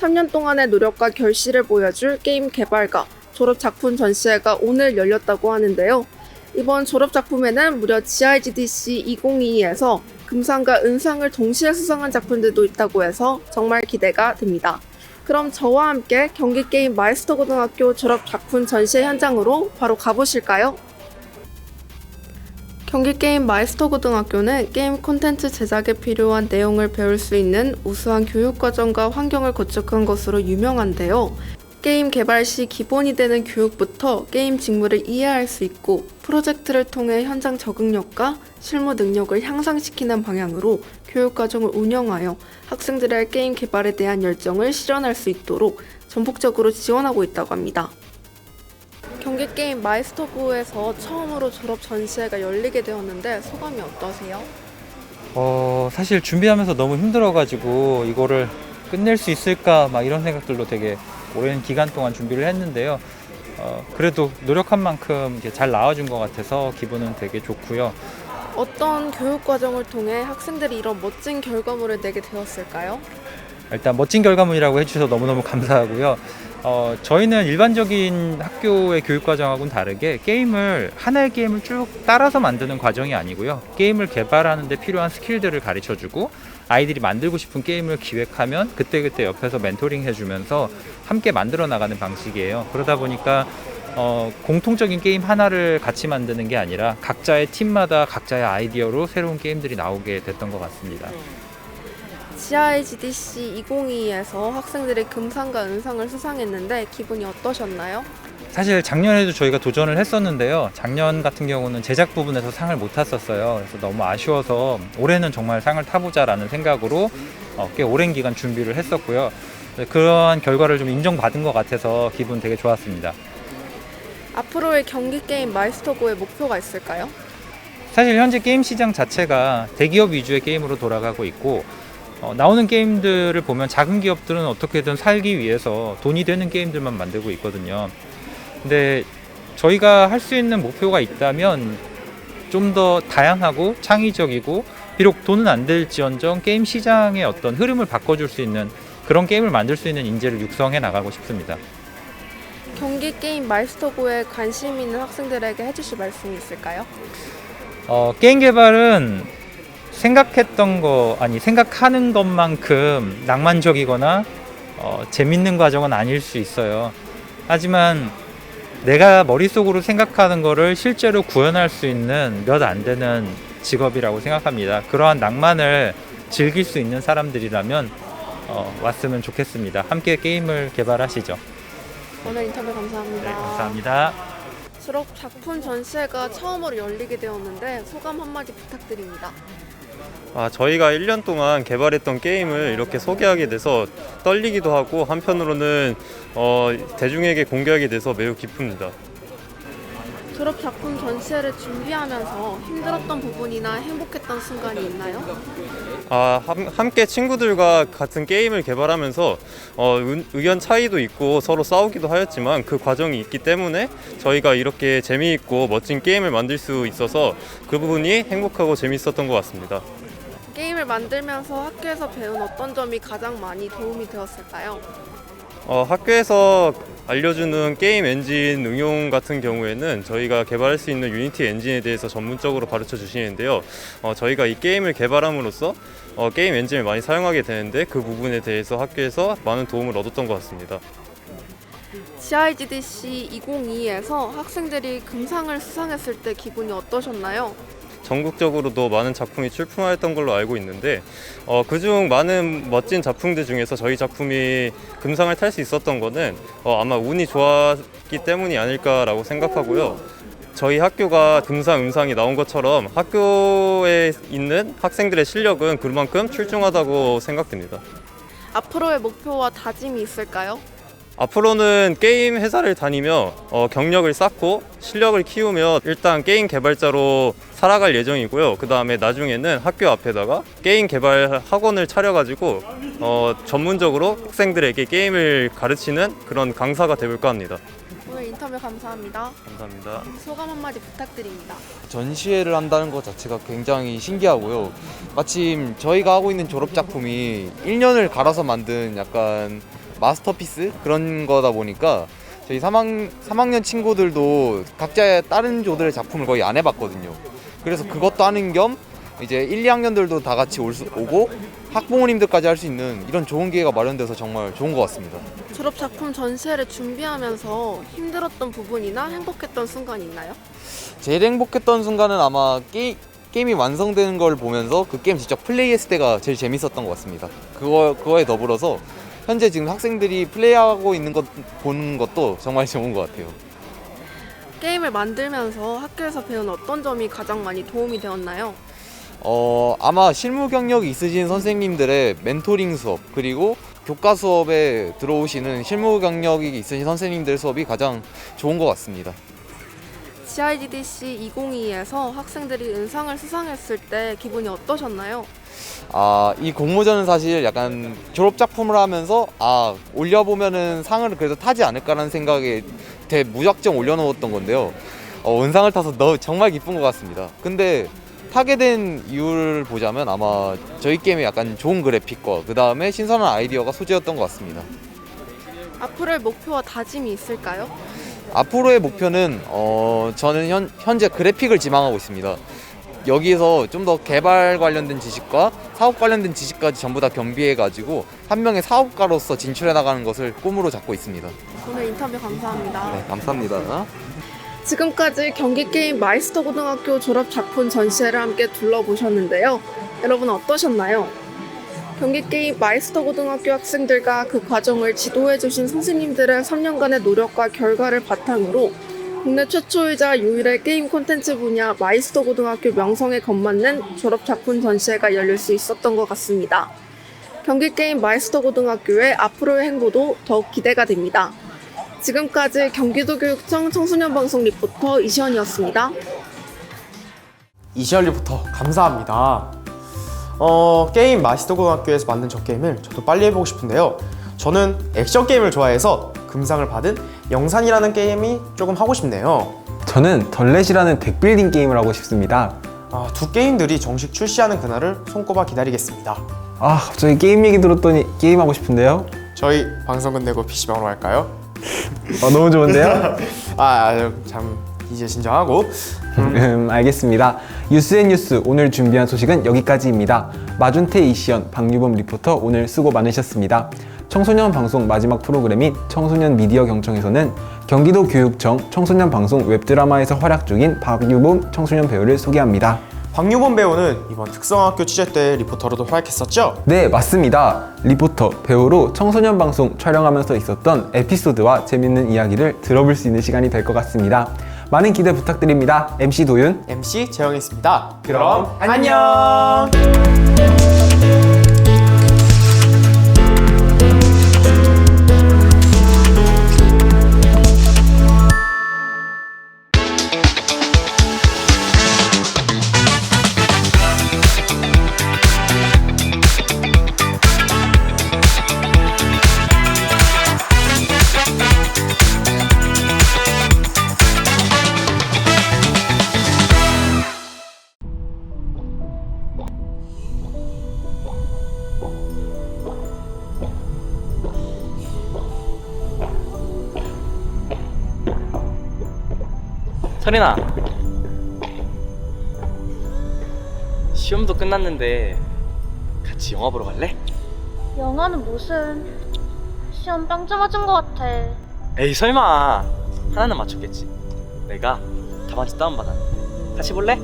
3년 동안의 노력과 결실을 보여줄 게임 개발과 졸업작품 전시회가 오늘 열렸다고 하는데요. 이번 졸업작품에는 무려 GIGDC 2022에서 금상과 은상을 동시에 수상한 작품들도 있다고 해서 정말 기대가 됩니다. 그럼 저와 함께 경기게임 마이스터 고등학교 졸업작품 전시회 현장으로 바로 가보실까요? 경기게임 마이스터 고등학교는 게임 콘텐츠 제작에 필요한 내용을 배울 수 있는 우수한 교육과정과 환경을 구축한 것으로 유명한데요. 게임 개발 시 기본이 되는 교육부터 게임 직무를 이해할 수 있고 프로젝트를 통해 현장 적응력과 실무 능력을 향상시키는 방향으로 교육과정을 운영하여 학생들의 게임 개발에 대한 열정을 실현할 수 있도록 전폭적으로 지원하고 있다고 합니다. 경기게임 마이스터부에서 처음으로 졸업 전시회가 열리게 되었는데 소감이 어떠세요? 사실 준비하면서 너무 힘들어가지고 이거를 끝낼 수 있을까 막 이런 생각들로 되게 오랜 기간 동안 준비를 했는데요. 그래도 노력한 만큼 이제 잘 나와준 것 같아서 기분은 되게 좋고요. 어떤 교육 과정을 통해 학생들이 이런 멋진 결과물을 내게 되었을까요? 일단 멋진 결과물이라고 해주셔서 너무너무 감사하고요. 저희는 일반적인 학교의 교육과정하고는 다르게 하나의 게임을 쭉 따라서 만드는 과정이 아니고요. 게임을 개발하는 데 필요한 스킬들을 가르쳐주고 아이들이 만들고 싶은 게임을 기획하면 그때그때 옆에서 멘토링 해주면서 함께 만들어 나가는 방식이에요. 그러다 보니까 공통적인 게임 하나를 같이 만드는 게 아니라 각자의 팀마다 각자의 아이디어로 새로운 게임들이 나오게 됐던 것 같습니다. GIGDC 2022에서 학생들이 금상과 은상을 수상했는데 기분이 어떠셨나요? 사실 작년에도 저희가 도전을 했었는데요. 작년 같은 경우는 제작 부분에서 상을 못 탔었어요. 그래서 너무 아쉬워서 올해는 정말 상을 타보자라는 생각으로 꽤 오랜 기간 준비를 했었고요. 그러한 결과를 좀 인정받은 것 같아서 기분 되게 좋았습니다. 앞으로의 경기게임 마이스터고의 목표가 있을까요? 사실 현재 게임 시장 자체가 대기업 위주의 게임으로 돌아가고 있고 나오는 게임들을 보면 작은 기업들은 어떻게든 살기 위해서 돈이 되는 게임들만 만들고 있거든요. 근데 저희가 할 수 있는 목표가 있다면 좀 더 다양하고 창의적이고 비록 돈은 안 될지언정 게임 시장의 어떤 흐름을 바꿔줄 수 있는 그런 게임을 만들 수 있는 인재를 육성해 나가고 싶습니다. 경기게임 마이스터고에 관심 있는 학생들에게 해주실 말씀이 있을까요? 게임 개발은 생각하는 것만큼 낭만적이거나 재밌는 과정은 아닐 수 있어요. 하지만 내가 머릿속으로 생각하는 거를 실제로 구현할 수 있는 몇 안 되는 직업이라고 생각합니다. 그러한 낭만을 즐길 수 있는 사람들이라면 왔으면 좋겠습니다. 함께 게임을 개발하시죠. 오늘 인터뷰 감사합니다. 네, 감사합니다. 졸업 작품 전시회가 처음으로 열리게 되었는데 소감 한마디 부탁드립니다. 저희가 1년 동안 개발했던 게임을 이렇게 소개하게 돼서 떨리기도 하고 한편으로는 대중에게 공개하게 돼서 매우 기쁩니다. 졸업 작품 전시회를 준비하면서 힘들었던 부분이나 행복했던 순간이 있나요? 함께 친구들과 같은 게임을 개발하면서 의견 차이도 있고 서로 싸우기도 하였지만 그 과정이 있기 때문에 저희가 이렇게 재미있고 멋진 게임을 만들 수 있어서 그 부분이 행복하고 재미있었던 것 같습니다. 게임을 만들면서 학교에서 배운 어떤 점이 가장 많이 도움이 되었을까요? 학교에서 알려주는 게임 엔진 응용 같은 경우에는 저희가 개발할 수 있는 유니티 엔진에 대해서 전문적으로 가르쳐 주시는데요. 저희가 이 게임을 개발함으로써 게임 엔진을 많이 사용하게 되는데 그 부분에 대해서 학교에서 많은 도움을 얻었던 것 같습니다. GIGDC 2022에서 학생들이 금상을 수상했을 때 기분이 어떠셨나요? 전국적으로도 많은 작품이 출품하였던 걸로 알고 있는데 그중 많은 멋진 작품들 중에서 저희 작품이 금상을 탈 수 있었던 거는 아마 운이 좋았기 때문이 아닐까라고 생각하고요. 저희 학교가 금상, 음상이 나온 것처럼 학교에 있는 학생들의 실력은 그만큼 출중하다고 생각됩니다. 앞으로의 목표와 다짐이 있을까요? 앞으로는 게임 회사를 다니며 경력을 쌓고 실력을 키우며 일단 게임 개발자로 살아갈 예정이고요. 그 다음에 나중에는 학교 앞에다가 게임 개발 학원을 차려가지고 전문적으로 학생들에게 게임을 가르치는 그런 강사가 되볼까 합니다. 오늘 인터뷰 감사합니다. 감사합니다. 소감 한마디 부탁드립니다. 전시회를 한다는 것 자체가 굉장히 신기하고요. 마침 저희가 하고 있는 졸업작품이 1년을 갈아서 만든 약간 마스터피스 그런 거다 보니까 저희 3학년 친구들도 각자의 다른 조들의 작품을 거의 안 해봤거든요. 그래서 그것도 하는 겸 이제 1, 2학년들도 다 같이 오고 학부모님들까지 할 수 있는 이런 좋은 기회가 마련돼서 정말 좋은 것 같습니다. 졸업 작품 전시회를 준비하면서 힘들었던 부분이나 행복했던 순간이 있나요? 제일 행복했던 순간은 아마 게임이 완성되는 걸 보면서 그 게임 직접 플레이했을 때가 제일 재밌었던 것 같습니다. 그거에 더불어서 현재 지금 학생들이 플레이하고 있는 것 보는 것도 정말 좋은 것 같아요. 게임을 만들면서 학교에서 배운 어떤 점이 가장 많이 도움이 되었나요? 아마 실무 경력이 있으신 선생님들의 멘토링 수업, 그리고 교과 수업에 들어오시는 실무 경력이 있으신 선생님들 수업이 가장 좋은 것 같습니다. GIDDC 2022에서 학생들이 은상을 수상했을 때 기분이 어떠셨나요? 이 공모전은 사실 약간 졸업 작품을 하면서 올려보면은 상을 그래도 타지 않을까라는 생각에 무작정 올려놓았던 건데요. 은상을 타서 정말 기쁜 것 같습니다. 근데 타게 된 이유를 보자면 아마 저희 게임에 약간 좋은 그래픽과 그 다음에 신선한 아이디어가 소재였던 것 같습니다. 앞으로의 목표와 다짐이 있을까요? 앞으로의 목표는 저는 현재 그래픽을 지망하고 있습니다. 여기에서 좀 더 개발 관련된 지식과 사업 관련된 지식까지 전부 다 겸비해가지고 한 명의 사업가로서 진출해 나가는 것을 꿈으로 잡고 있습니다. 오늘 인터뷰 감사합니다. 네, 감사합니다. 지금까지 경기게임 마이스터 고등학교 졸업 작품 전시회를 함께 둘러보셨는데요. 여러분 어떠셨나요? 경기게임 마이스터 고등학교 학생들과 그 과정을 지도해주신 선생님들의 3년간의 노력과 결과를 바탕으로 국내 최초이자 유일의 게임 콘텐츠 분야 마이스터 고등학교 명성에 걸맞는 졸업 작품 전시회가 열릴 수 있었던 것 같습니다. 경기게임 마이스터 고등학교의 앞으로의 행보도 더욱 기대가 됩니다. 지금까지 경기도교육청 청소년 방송 리포터 이시연이었습니다. 이시연 리포터 감사합니다. 게임 마이스터 고등학교에서 만든 저 게임을 저도 빨리 해보고 싶은데요. 저는 액션 게임을 좋아해서 금상을 받은 영산이라는 게임이 조금 하고 싶네요. 저는 덜렛이라는 덱빌딩 게임을 하고 싶습니다. 두 게임들이 정식 출시하는 그날을 손꼽아 기다리겠습니다. 갑자기 게임 얘기 들었더니 게임하고 싶은데요? 저희 방송 끝내고 PC방으로 갈까요? 너무 좋은데요? 참 이제 진정하고 알겠습니다. 뉴스앤뉴스 오늘 준비한 소식은 여기까지입니다. 마준태, 이시연, 박유범 리포터 오늘 수고 많으셨습니다. 청소년 방송 마지막 프로그램인 청소년 미디어 경청에서는 경기도 교육청 청소년 방송 웹드라마에서 활약 중인 박유범 청소년 배우를 소개합니다. 박유범 배우는 이번 특성학교 취재 때 리포터로도 활약했었죠? 네, 맞습니다. 리포터, 배우로 청소년 방송 촬영하면서 있었던 에피소드와 재밌는 이야기를 들어볼 수 있는 시간이 될 것 같습니다. 많은 기대 부탁드립니다. MC 도윤, MC 재영이었습니다. 그럼 안녕! 서린아, 시험도 끝났는데 같이 영화 보러 갈래? 영화는 무슨 시험 빵점 맞은 것 같아. 에이 설마, 하나는 맞췄겠지. 내가 답안지 다운받았는데 같이 볼래?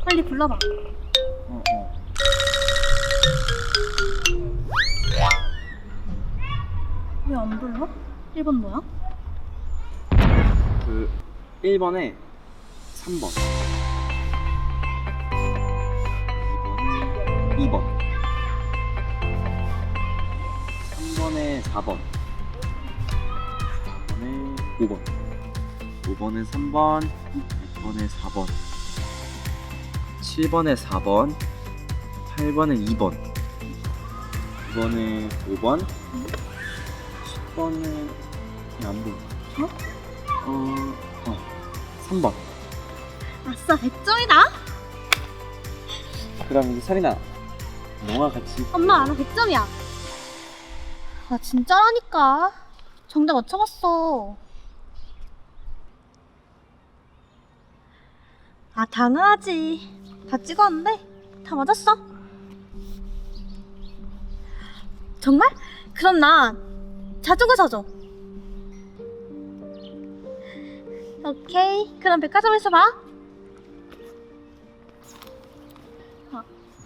빨리 불러봐. 왜 안 불러? 1번 뭐야? 1번에 3번, 2번, 3번에 4번, 4번에 5번, 5번에 3번, 6번에 4번, 7번에 4번, 8번에 2번, 9번에 5번, 10번에 안 보여. 3번. 아싸, 100점이다. 그럼 이제 서린아, 영화 같이. 엄마 알아, 100점이야. 아, 진짜라니까. 정답 맞춰봤어. 아, 당연하지. 다 찍었는데 다 맞았어. 정말? 그럼 나 자전거 사줘. 오케이. 그럼 백화점에서 봐.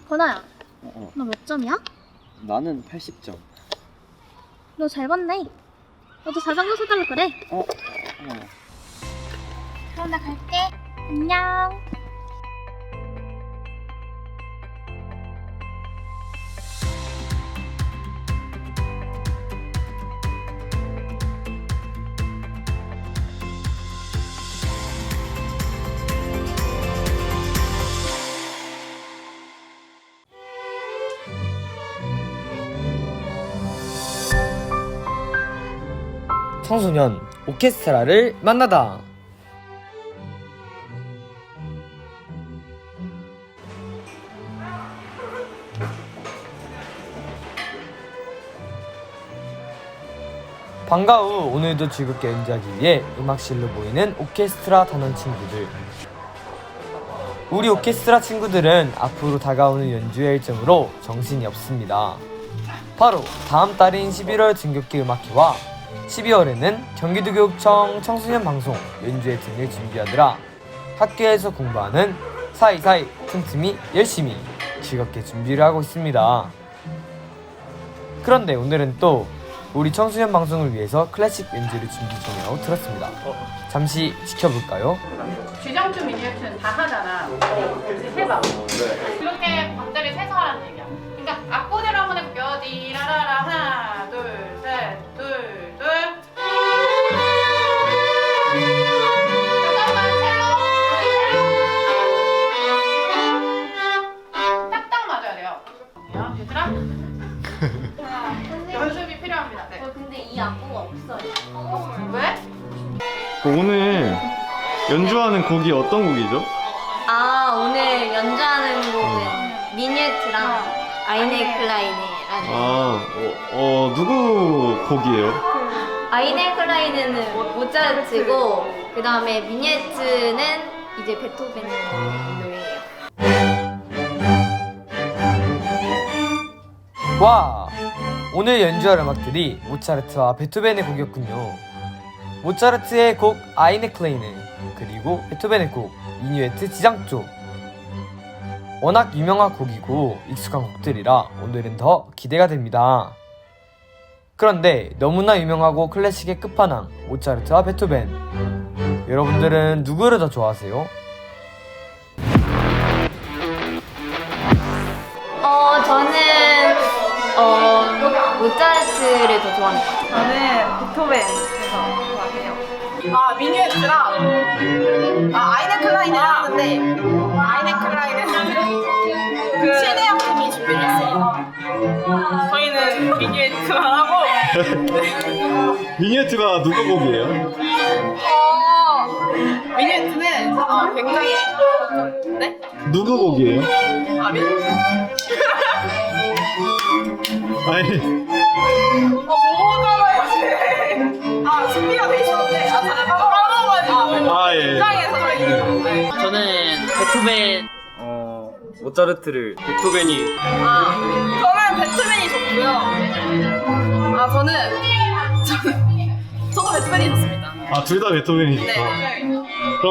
건아야, 너 몇 점이야? 나는 80점. 너 잘 봤네. 너도 자전거 사달라 그래. 그럼 나 갈게. 안녕. 청소년 오케스트라를 만나다. 방과 후 오늘도 즐겁게 연주하기 위해 음악실로 모이는 오케스트라 단원 친구들. 우리 오케스트라 친구들은 앞으로 다가오는 연주회 일정으로 정신이 없습니다. 바로 다음 달인 11월 등굣길 음악회와 12월에는 경기도교육청 청소년 방송 연주회 등을 준비하느라 학교에서 공부하는 사이사이 틈틈이 열심히 즐겁게 준비를 하고 있습니다. 그런데 오늘은 또 우리 청소년 방송을 위해서 클래식 연주를 준비 중이라고 들었습니다. 잠시 지켜볼까요? 주장주 미니어처는 다 하잖아. 해봐. 그렇게 박자를 세서 하라는 얘기야. 그러니까 악보대로 한번 해볼게요. 디라라라 하나 둘 셋 둘 둘. 잠깐만 첼로. 딱딱 맞아야 돼요. 얘들아. 연습이 필요합니다. 네. 근데 이 악보가 없어요. 왜? 오늘 연주하는 곡이 어떤 곡이죠? 아, 오늘 연주하는 곡은 미니어트랑 아이네 클라이네라는. 누구 곡이에요? 아이네 클라이네는 모차르트고 그 다음에 미니어트는 이제 베토벤 노래예요. 와! 오늘 연주할 음악들이 모차르트와 베토벤의 곡이었군요. 모차르트의 곡 아이네 클라이네, 그리고 베토벤의 곡 미니에트 지장조. 워낙 유명한 곡이고 익숙한 곡들이라 오늘은 더 기대가 됩니다. 그런데 너무나 유명하고 클래식의 끝판왕 모차르트와 베토벤, 여러분들은 누구를 더 좋아하세요? 저는 모차르트를 더 좋아하는 것 같아요. 저는 베토벤에서 좋아해요. 미니어트랑 아이네 클라이네를 하는데 아이네 클라이네는 그 최대한 팀이 준비를 했어요. 저희는 미니어트만 하고. 미니어트가 누구 곡이에요? 미니어트는 굉장히 네? 누구 곡이에요? 아니 보고 따라야지. 준비가 돼 있었는데 잘 까먹어가지고 예. 긴장해서 저희. 저는 베토벤, 모차르트를 베토벤이. 저는 베토벤이 좋고요. 저도 베토벤이 좋습니다. 둘 다 베토벤이죠. 그럼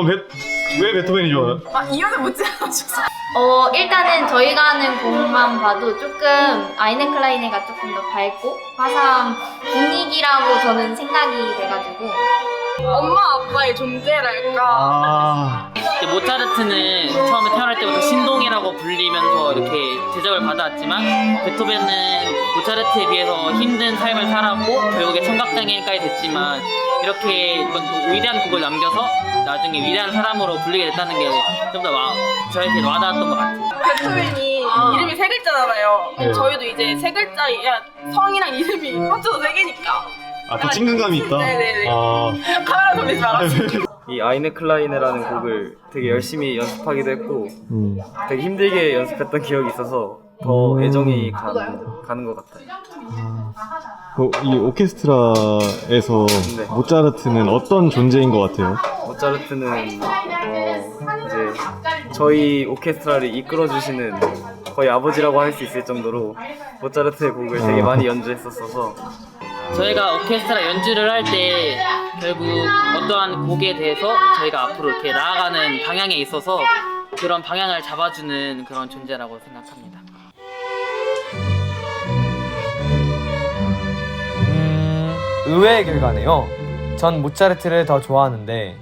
왜 베토벤이 좋아요? 이유는 묻지 않으셨어요. 일단은 저희가 하는 곡만 봐도 조금 아이네 클라이네가 조금 더 밝고 화사한 분위기라고 저는 생각이 돼가지고. 엄마 아빠의 존재랄까. 모차르트는 처음에 태어날 때부터 신동이라고 불리면서 이렇게 대접을 받아왔지만 베토벤은 모차르트에 비해서 힘든 삶을 살았고 결국에 청각장애인까지 됐지만 이렇게 위대한 곡을 남겨서 나중에 위대한 사람으로 불리게 됐다는 게 좀 더 저희한테 와닿았던 것 같아요. 베토벤이 이름이 세 글자잖아요. 네. 저희도 이제 세 글자야 성이랑 이름이 합쳐서 세 개니까. 더 친근감이 있다? 네네네. 카메라 돌리지 말았어요. 이 아이네 클라이네라는 곡을 되게 열심히 연습하기도 했고 되게 힘들게 연습했던 기억이 있어서 더 애정이 가는 것 같아요. 이 오케스트라에서 네. 모차르트는 어떤 존재인 것 같아요? 모차르트는 이제 저희 오케스트라를 이끌어주시는 거의 아버지라고 할 수 있을 정도로 모차르트의 곡을 되게 많이 연주했었어서 저희가 오케스트라 연주를 할 때 결국 어떠한 곡에 대해서 저희가 앞으로 이렇게 나아가는 방향에 있어서 그런 방향을 잡아주는 그런 존재라고 생각합니다. 의외의 결과네요. 전 모차르트를 더 좋아하는데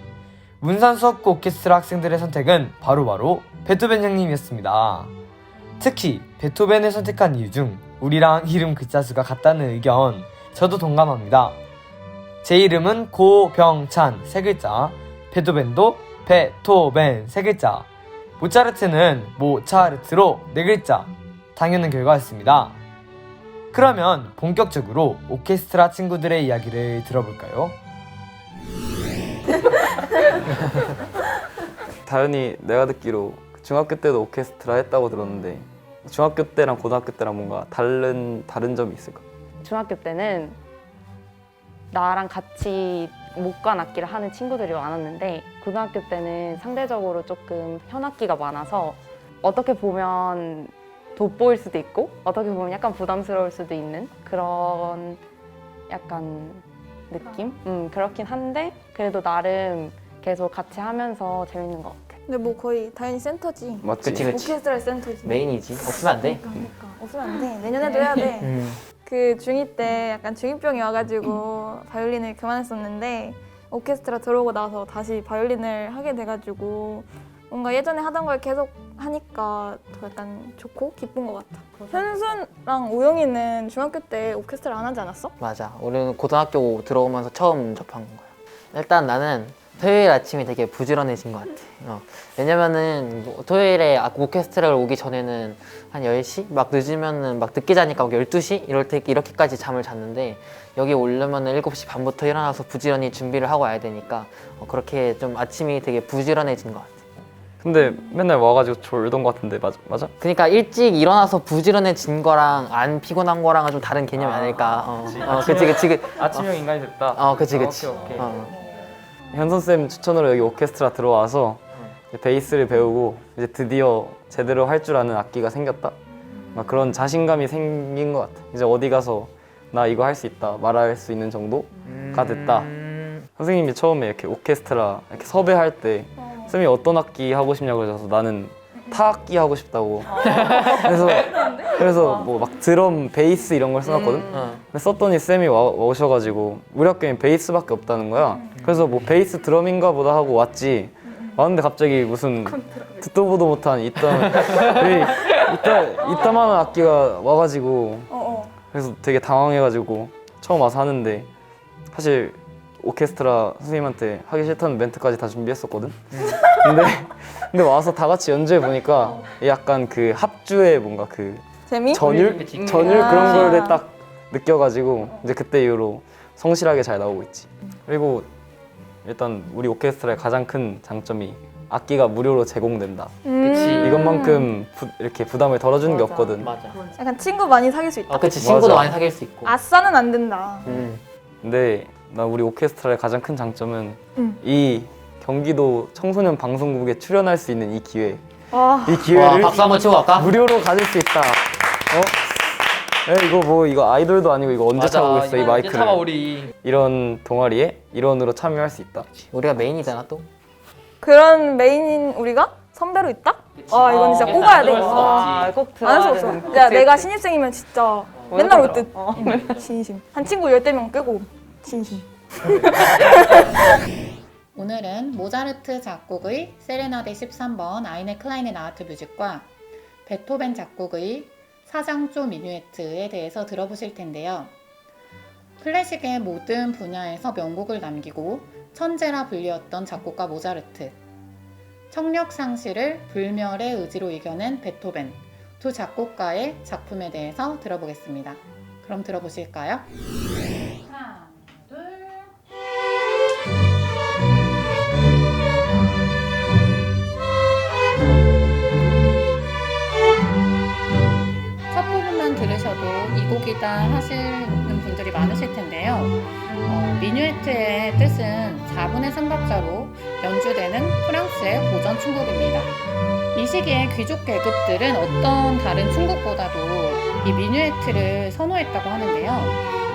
문산 수학고 오케스트라 학생들의 선택은 바로 베토벤 형님이었습니다. 특히 베토벤을 선택한 이유 중 우리랑 이름 글자 수가 같다는 의견 저도 동감합니다. 제 이름은 고병찬 3글자, 베토벤도 베토벤 3글자, 모차르트는 모차르트로 4글자, 당연한 결과였습니다. 그러면 본격적으로 오케스트라 친구들의 이야기를 들어볼까요? 다현이 내가 듣기로 중학교 때도 오케스트라 했다고 들었는데 중학교 때랑 고등학교 때랑 뭔가 다른 점이 있을까? 중학교 때는 나랑 같이 목관 악기를 하는 친구들이 많았는데 고등학교 때는 상대적으로 조금 현악기가 많아서 어떻게 보면 돋보일 수도 있고 어떻게 보면 약간 부담스러울 수도 있는 그런 약간 느낌? 그렇긴 한데 그래도 나름 계속 같이 하면서 재밌는 것 같아. 근데 뭐 거의 다현이 센터지. 맞지? 그치. 오케스트라 센터지. 메인이지. 없으면 안 돼. 그러니까. 없으면 안 돼. 내년에도 해야 돼. 그 중2 때 약간 중2병이 와가지고 바이올린을 그만했었는데 오케스트라 들어오고 나서 다시 바이올린을 하게 돼가지고 뭔가 예전에 하던 걸 계속 하니까 더 약간 좋고 기쁜 것 같아. 현순랑 우영이는 중학교 때 오케스트라 안 하지 않았어? 맞아. 우리는 고등학교 들어오면서 처음 접한 거야. 일단 나는 토요일 아침이 되게 부지런해진 것 같아. 왜냐면은 토요일에 오케스트라를 오기 전에는 한 10시? 막 늦으면은 막 늦게 자니까 12시? 이렇게까지 잠을 잤는데 여기 오려면은 7시 반부터 일어나서 부지런히 준비를 하고 와야 되니까 그렇게 좀 아침이 되게 부지런해진 것 같아. 근데 맨날 와가지고 졸던 것 같은데 맞아? 그러니까 일찍 일어나서 부지런해진 거랑 안 피곤한 거랑은 좀 다른 개념이 아닐까. 그치. 아침형 인간이 됐다. 그치. 오케이. 현선쌤 추천으로 여기 오케스트라 들어와서 베이스를 배우고 이제 드디어 제대로 할 줄 아는 악기가 생겼다. 막 그런 자신감이 생긴 것 같아. 이제 어디 가서 나 이거 할 수 있다 말할 수 있는 정도가 됐다. 선생님이 처음에 이렇게 오케스트라 이렇게 섭외할 때 쌤이 어떤 악기 하고 싶냐고 해서 나는 타악기 하고 싶다고. 그래서 뭐 막 드럼, 베이스 이런 걸 써놨거든. 근데 썼더니 쌤이 오셔가지고 우리 학교엔 베이스밖에 없다는 거야. 그래서 뭐 베이스 드럼인가 보다 하고 왔지. 왔는데 갑자기 무슨 듣도 보도 못한 이따만한 악기가 와가지고 그래서 되게 당황해가지고 처음 와서 하는데 사실 오케스트라 선생님한테 하기 싫다는 멘트까지 다 준비했었거든. 근데 와서 다 같이 연주해 보니까 약간 그 합주의 뭔가 그 재미? 전율 그런 걸 딱 느껴가지고 이제 그때 이후로 성실하게 잘 나오고 있지. 그리고 일단 우리 오케스트라의 가장 큰 장점이 악기가 무료로 제공된다. 그치. 이것만큼 이렇게 부담을 덜어주는 게 없거든. 약간 친구 많이 사귈 수 있다. 그치. 친구도 많이 사귈 수 있고. 아싸는 안 된다. 근데 나 우리 오케스트라의 가장 큰 장점은 이 경기도 청소년 방송국에 출연할 수 있는 이 기회. 이 기회를 박수 한번 치고 갈까? 무료로 가질 수 있다. 이거 아이돌도 아니고 이거 언제 차보겠어 이 마이크를. 참아 우리. 이런 동아리에 일원으로 참여할 수 있다. 우리가 메인이잖아 또. 그런 메인인 우리가 선배로 있다? 이건 진짜 꼽아야 돼. 꼭 안 할 수 없어. 야, 내가 신입생이면 진짜 맨날 올 듯. 진심. 한 친구 10명 빼고 진심. 오늘은 모차르트 작곡의 세레나데 13번 아이네 클라이네 나하트 뮤직과 베토벤 작곡의 사장조 미뉴에트에 대해서 들어보실 텐데요. 클래식의 모든 분야에서 명곡을 남기고 천재라 불리웠던 작곡가 모차르트, 청력 상실을 불멸의 의지로 이겨낸 베토벤, 두 작곡가의 작품에 대해서 들어보겠습니다. 그럼 들어보실까요? 하나, 둘. 첫 부분만 들으셔도 이 곡이다 하시는 분들이 많으실 텐데요. 미뉴에트의 뜻은 4분의 3박자로 연주되는 프랑스의 고전 춤곡입니다. 이 시기에 귀족 계급들은 어떤 다른 춤곡보다도 이 미뉴에트를 선호했다고 하는데요.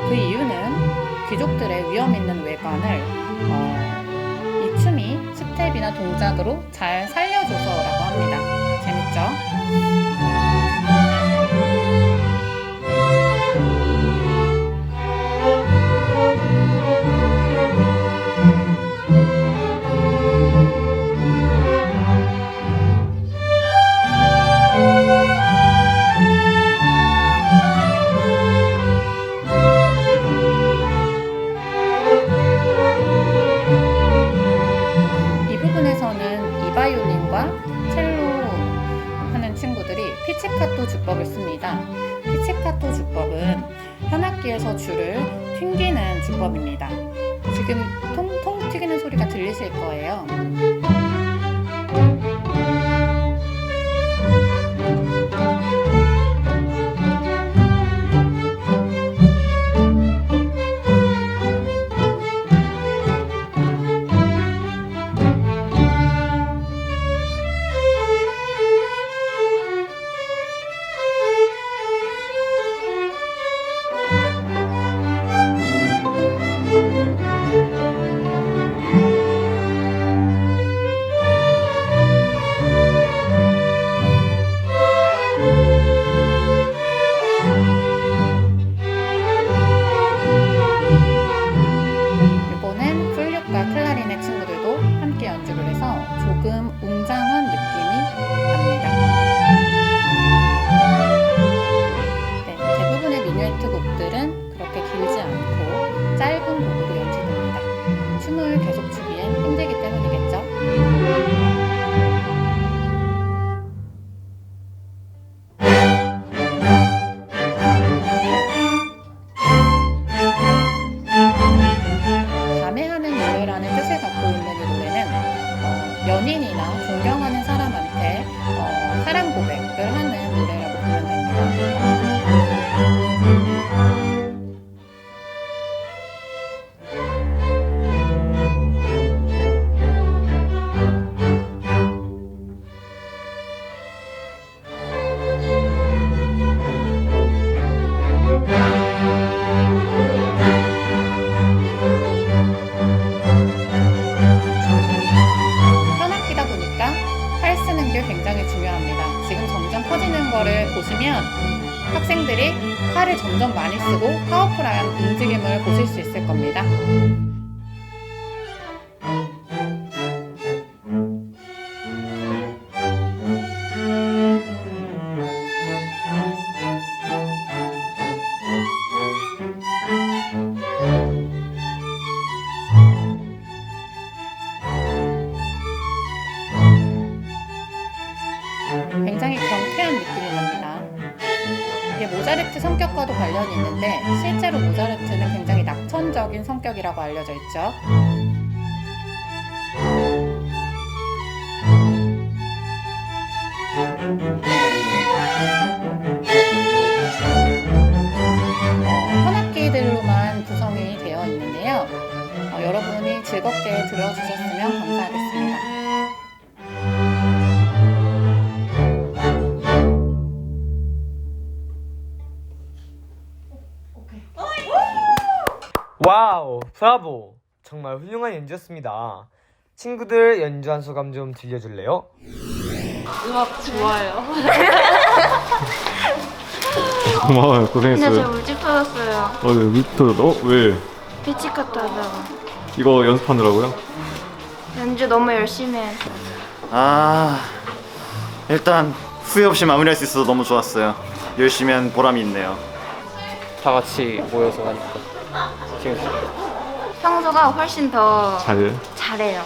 그 이유는 귀족들의 위험 있는 외관을 이 춤이 스텝이나 동작으로 잘 살려줘서라고 합니다. 재밌죠? 이 부분에서는 이바이올린과 첼로 하는 친구들이 피치카토 주법을 씁니다. 피치카토 주법은 현악기에서 줄을 튕기는 주법입니다. 지금 통통 튀기는 소리가 들리실 거예요. 이번엔 플룻과 클라리넷 친구들도 함께 연주를 해서 조금 웅장한 느낌이 납니다. 네, 대부분의 미뉴에트 곡들은 그렇게 길지 않고 짧은 곡으로 연주됩니다. 춤을 계속 추기엔 힘들기 때문이겠죠? 감회하는 노래라는 뜻을 갖고 있는 이 노래는 연인이나 존경하는 사람한테 사랑 고백을 하는 노래라고 보면 됩니다. 현악기다 보니까 팔 쓰는 게 굉장히 중요합니다. 지금 점점 커지는 거를 보시면 학생들이 팔을 점점 많이 쓰고 파워풀한 움직임을 보실 수 있을 겁니다. 굉장히 경쾌한 느낌이 납니다. 이게 모차르트 성격과도 관련이 있는데 실제로 모차르트는 굉장히 낙천적인 성격이라고 알려져 있죠. 현악기들로만 구성이 되어 있는데요. 여러분이 즐겁게 들어주셨으면 감사하겠습니다. 와우, 브라보! 정말 훌륭한 연주였습니다. 친구들 연주한 소감 좀 들려줄래요? 음악 좋아요. 고마워요. 근데 저 고생했어요. 울집 터졌어요. 밑으로 왜? 피치카토 하다가. 이거 연습하느라고요? 연주 너무 열심히 해서. 일단 후회 없이 마무리할 수 있어서 너무 좋았어요. 열심히 한 보람이 있네요. 다 같이 모여서 하니까 재밌어요. 평소가 훨씬 더 잘해요.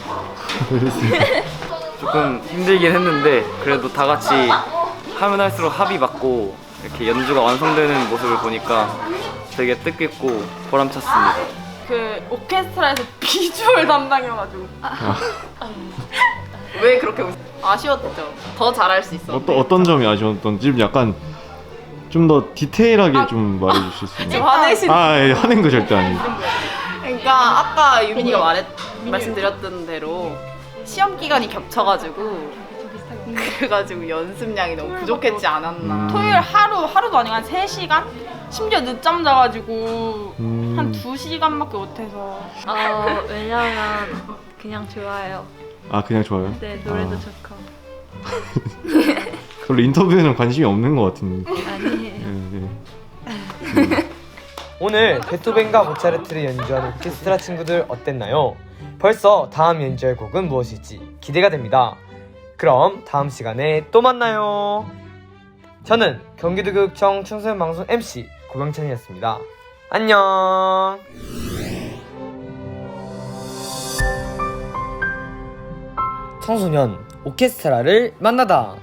조금 힘들긴 했는데 그래도 다 같이 하면 할수록 합이 맞고 이렇게 연주가 완성되는 모습을 보니까 되게 뜻깊고 보람찼습니다. 그 오케스트라에서 비주얼 담당이어가지고 왜 그렇게 아쉬웠죠? 더 잘할 수 있었는데. 어떤 점이 아쉬웠던지 약간 좀 더 디테일하게 좀 말해주실 수 있나요? 지금 화내시는 예, 하는 거 절대 아니에요. 그러니까 아까 유민이가 말씀드렸던 대로 시험 기간이 겹쳐가지고 그래가지고 연습량이 너무 부족했지 않았나. 토요일 하루도 아니고 한 3시간? 심지어 늦잠 자가지고 한 2시간밖에 못해서. 왜냐면 그냥 좋아요. 아, 그냥 좋아요? 네, 노래도 좋고. 별로 인터뷰에는 관심이 없는 것 같은데. 아니에요. 오늘 베토벤과 모차르트를 연주한 오케스트라 친구들 어땠나요? 벌써 다음 연주할 곡은 무엇일지 기대가 됩니다. 그럼 다음 시간에 또 만나요. 저는 경기도교육청 청소년 방송 MC 고병찬이었습니다. 안녕. 청소년 오케스트라를 만나다.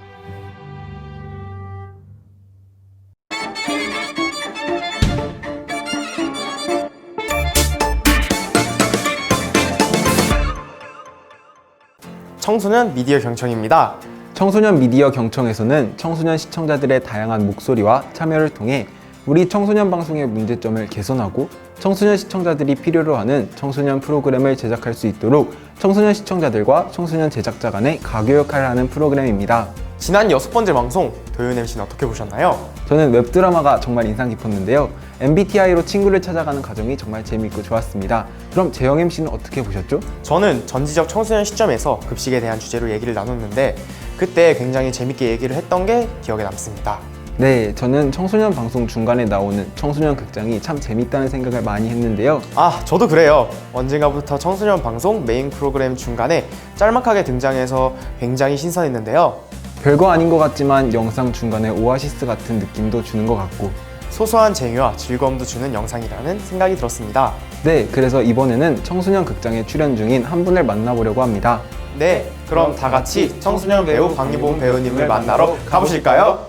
청소년 미디어 경청입니다. 청소년 미디어 경청에서는 청소년 시청자들의 다양한 목소리와 참여를 통해 우리 청소년 방송의 문제점을 개선하고 청소년 시청자들이 필요로 하는 청소년 프로그램을 제작할 수 있도록 청소년 시청자들과 청소년 제작자 간의 가교 역할을 하는 프로그램입니다. 지난 6번째 방송 도윤 MC는 어떻게 보셨나요? 저는 웹드라마가 정말 인상 깊었는데요. MBTI로 친구를 찾아가는 과정이 정말 재미있고 좋았습니다. 그럼 재영 MC는 어떻게 보셨죠? 저는 전지적 청소년 시점에서 급식에 대한 주제로 얘기를 나눴는데 그때 굉장히 재밌게 얘기를 했던 게 기억에 남습니다. 네, 저는 청소년 방송 중간에 나오는 청소년 극장이 참 재밌다는 생각을 많이 했는데요. 아, 저도 그래요. 언젠가부터 청소년 방송 메인 프로그램 중간에 짤막하게 등장해서 굉장히 신선했는데요. 별거 아닌 것 같지만 영상 중간에 오아시스 같은 느낌도 주는 것 같고 소소한 재미와 즐거움도 주는 영상이라는 생각이 들었습니다. 네, 그래서 이번에는 청소년 극장에 출연 중인 한 분을 만나보려고 합니다. 네, 그럼 다 같이 청소년 배우 박유봉 배우님을 만나러 가보실까요?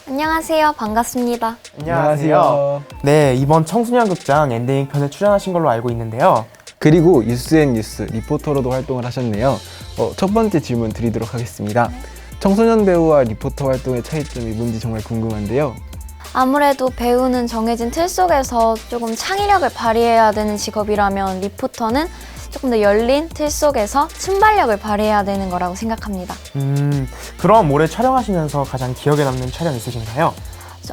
안녕하세요. 반갑습니다. 안녕하세요. 네, 이번 청소년 극장 엔딩 편에 출연하신 걸로 알고 있는데요. 그리고 뉴스앤뉴스 리포터로도 활동을 하셨네요. 첫 번째 질문 드리도록 하겠습니다. 청소년 배우와 리포터 활동의 차이점이 뭔지 정말 궁금한데요. 아무래도 배우는 정해진 틀 속에서 조금 창의력을 발휘해야 되는 직업이라면 리포터는 조금 더 열린 틀 속에서 순발력을 발휘해야 되는 거라고 생각합니다. 그럼 올해 촬영하시면서 가장 기억에 남는 촬영 있으신가요?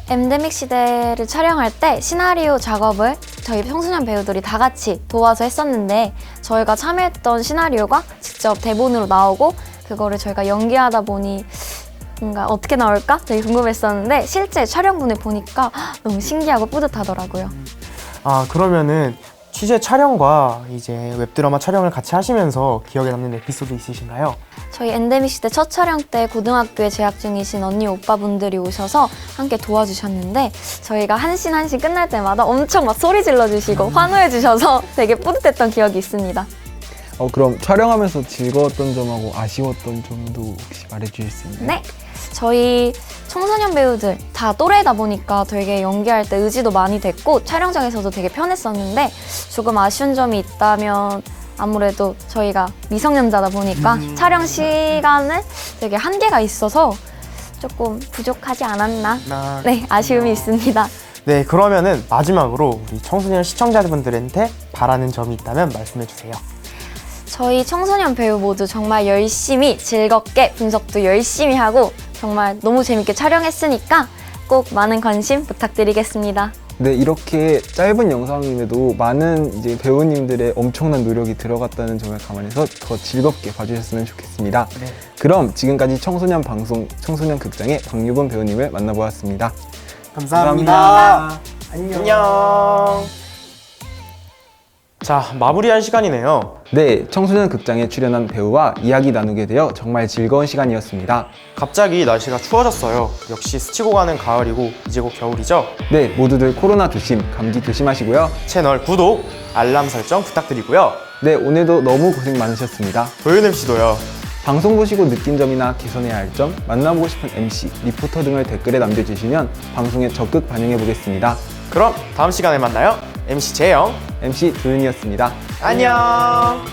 엔데믹 시대를 촬영할 때 시나리오 작업을 저희 청소년 배우들이 다 같이 도와서 했었는데 저희가 참여했던 시나리오가 직접 대본으로 나오고 그거를 저희가 연기하다 보니 뭔가 어떻게 나올까 되게 궁금했었는데 실제 촬영분을 보니까 너무 신기하고 뿌듯하더라고요. 아, 그러면은 취재 촬영과 이제 웹드라마 촬영을 같이 하시면서 기억에 남는 에피소드 있으신가요? 저희 엔데믹 시대 첫 촬영 때 고등학교에 재학 중이신 언니 오빠분들이 오셔서 함께 도와주셨는데 저희가 한 씬 한 씬 끝날 때마다 엄청 막 소리 질러주시고 환호해 주셔서 되게 뿌듯했던 기억이 있습니다. 그럼 촬영하면서 즐거웠던 점하고 아쉬웠던 점도 혹시 말해주실 수 있나요? 네, 저희 청소년 배우들 다 또래다 보니까 되게 연기할 때 의지도 많이 됐고 촬영장에서도 되게 편했었는데 조금 아쉬운 점이 있다면 아무래도 저희가 미성년자다 보니까 촬영 시간은 되게 한계가 있어서 조금 부족하지 않았나? 네, 아쉬움이 있습니다. 네, 그러면은 마지막으로 우리 청소년 시청자분들한테 바라는 점이 있다면 말씀해 주세요. 저희 청소년 배우 모두 정말 열심히 즐겁게 분석도 열심히 하고 정말 너무 재밌게 촬영했으니까 꼭 많은 관심 부탁드리겠습니다. 네, 이렇게 짧은 영상임에도 많은 이제 배우님들의 엄청난 노력이 들어갔다는 점을 감안해서 더 즐겁게 봐주셨으면 좋겠습니다. 네. 그럼 지금까지 청소년 방송 청소년 극장의 박유봉 배우님을 만나보았습니다. 감사합니다. 안녕. 자, 마무리할 시간이네요. 네, 청소년 극장에 출연한 배우와 이야기 나누게 되어 정말 즐거운 시간이었습니다. 갑자기 날씨가 추워졌어요. 역시 스치고 가는 가을이고 이제 곧 겨울이죠? 네, 모두들 코로나 조심, 감기 조심하시고요. 채널 구독, 알람 설정 부탁드리고요. 네, 오늘도 너무 고생 많으셨습니다. 도윤 MC도요. 방송 보시고 느낀 점이나 개선해야 할 점, 만나보고 싶은 MC, 리포터 등을 댓글에 남겨주시면 방송에 적극 반영해 보겠습니다. 그럼 다음 시간에 만나요. MC 재영, MC 도윤이었습니다. 안녕.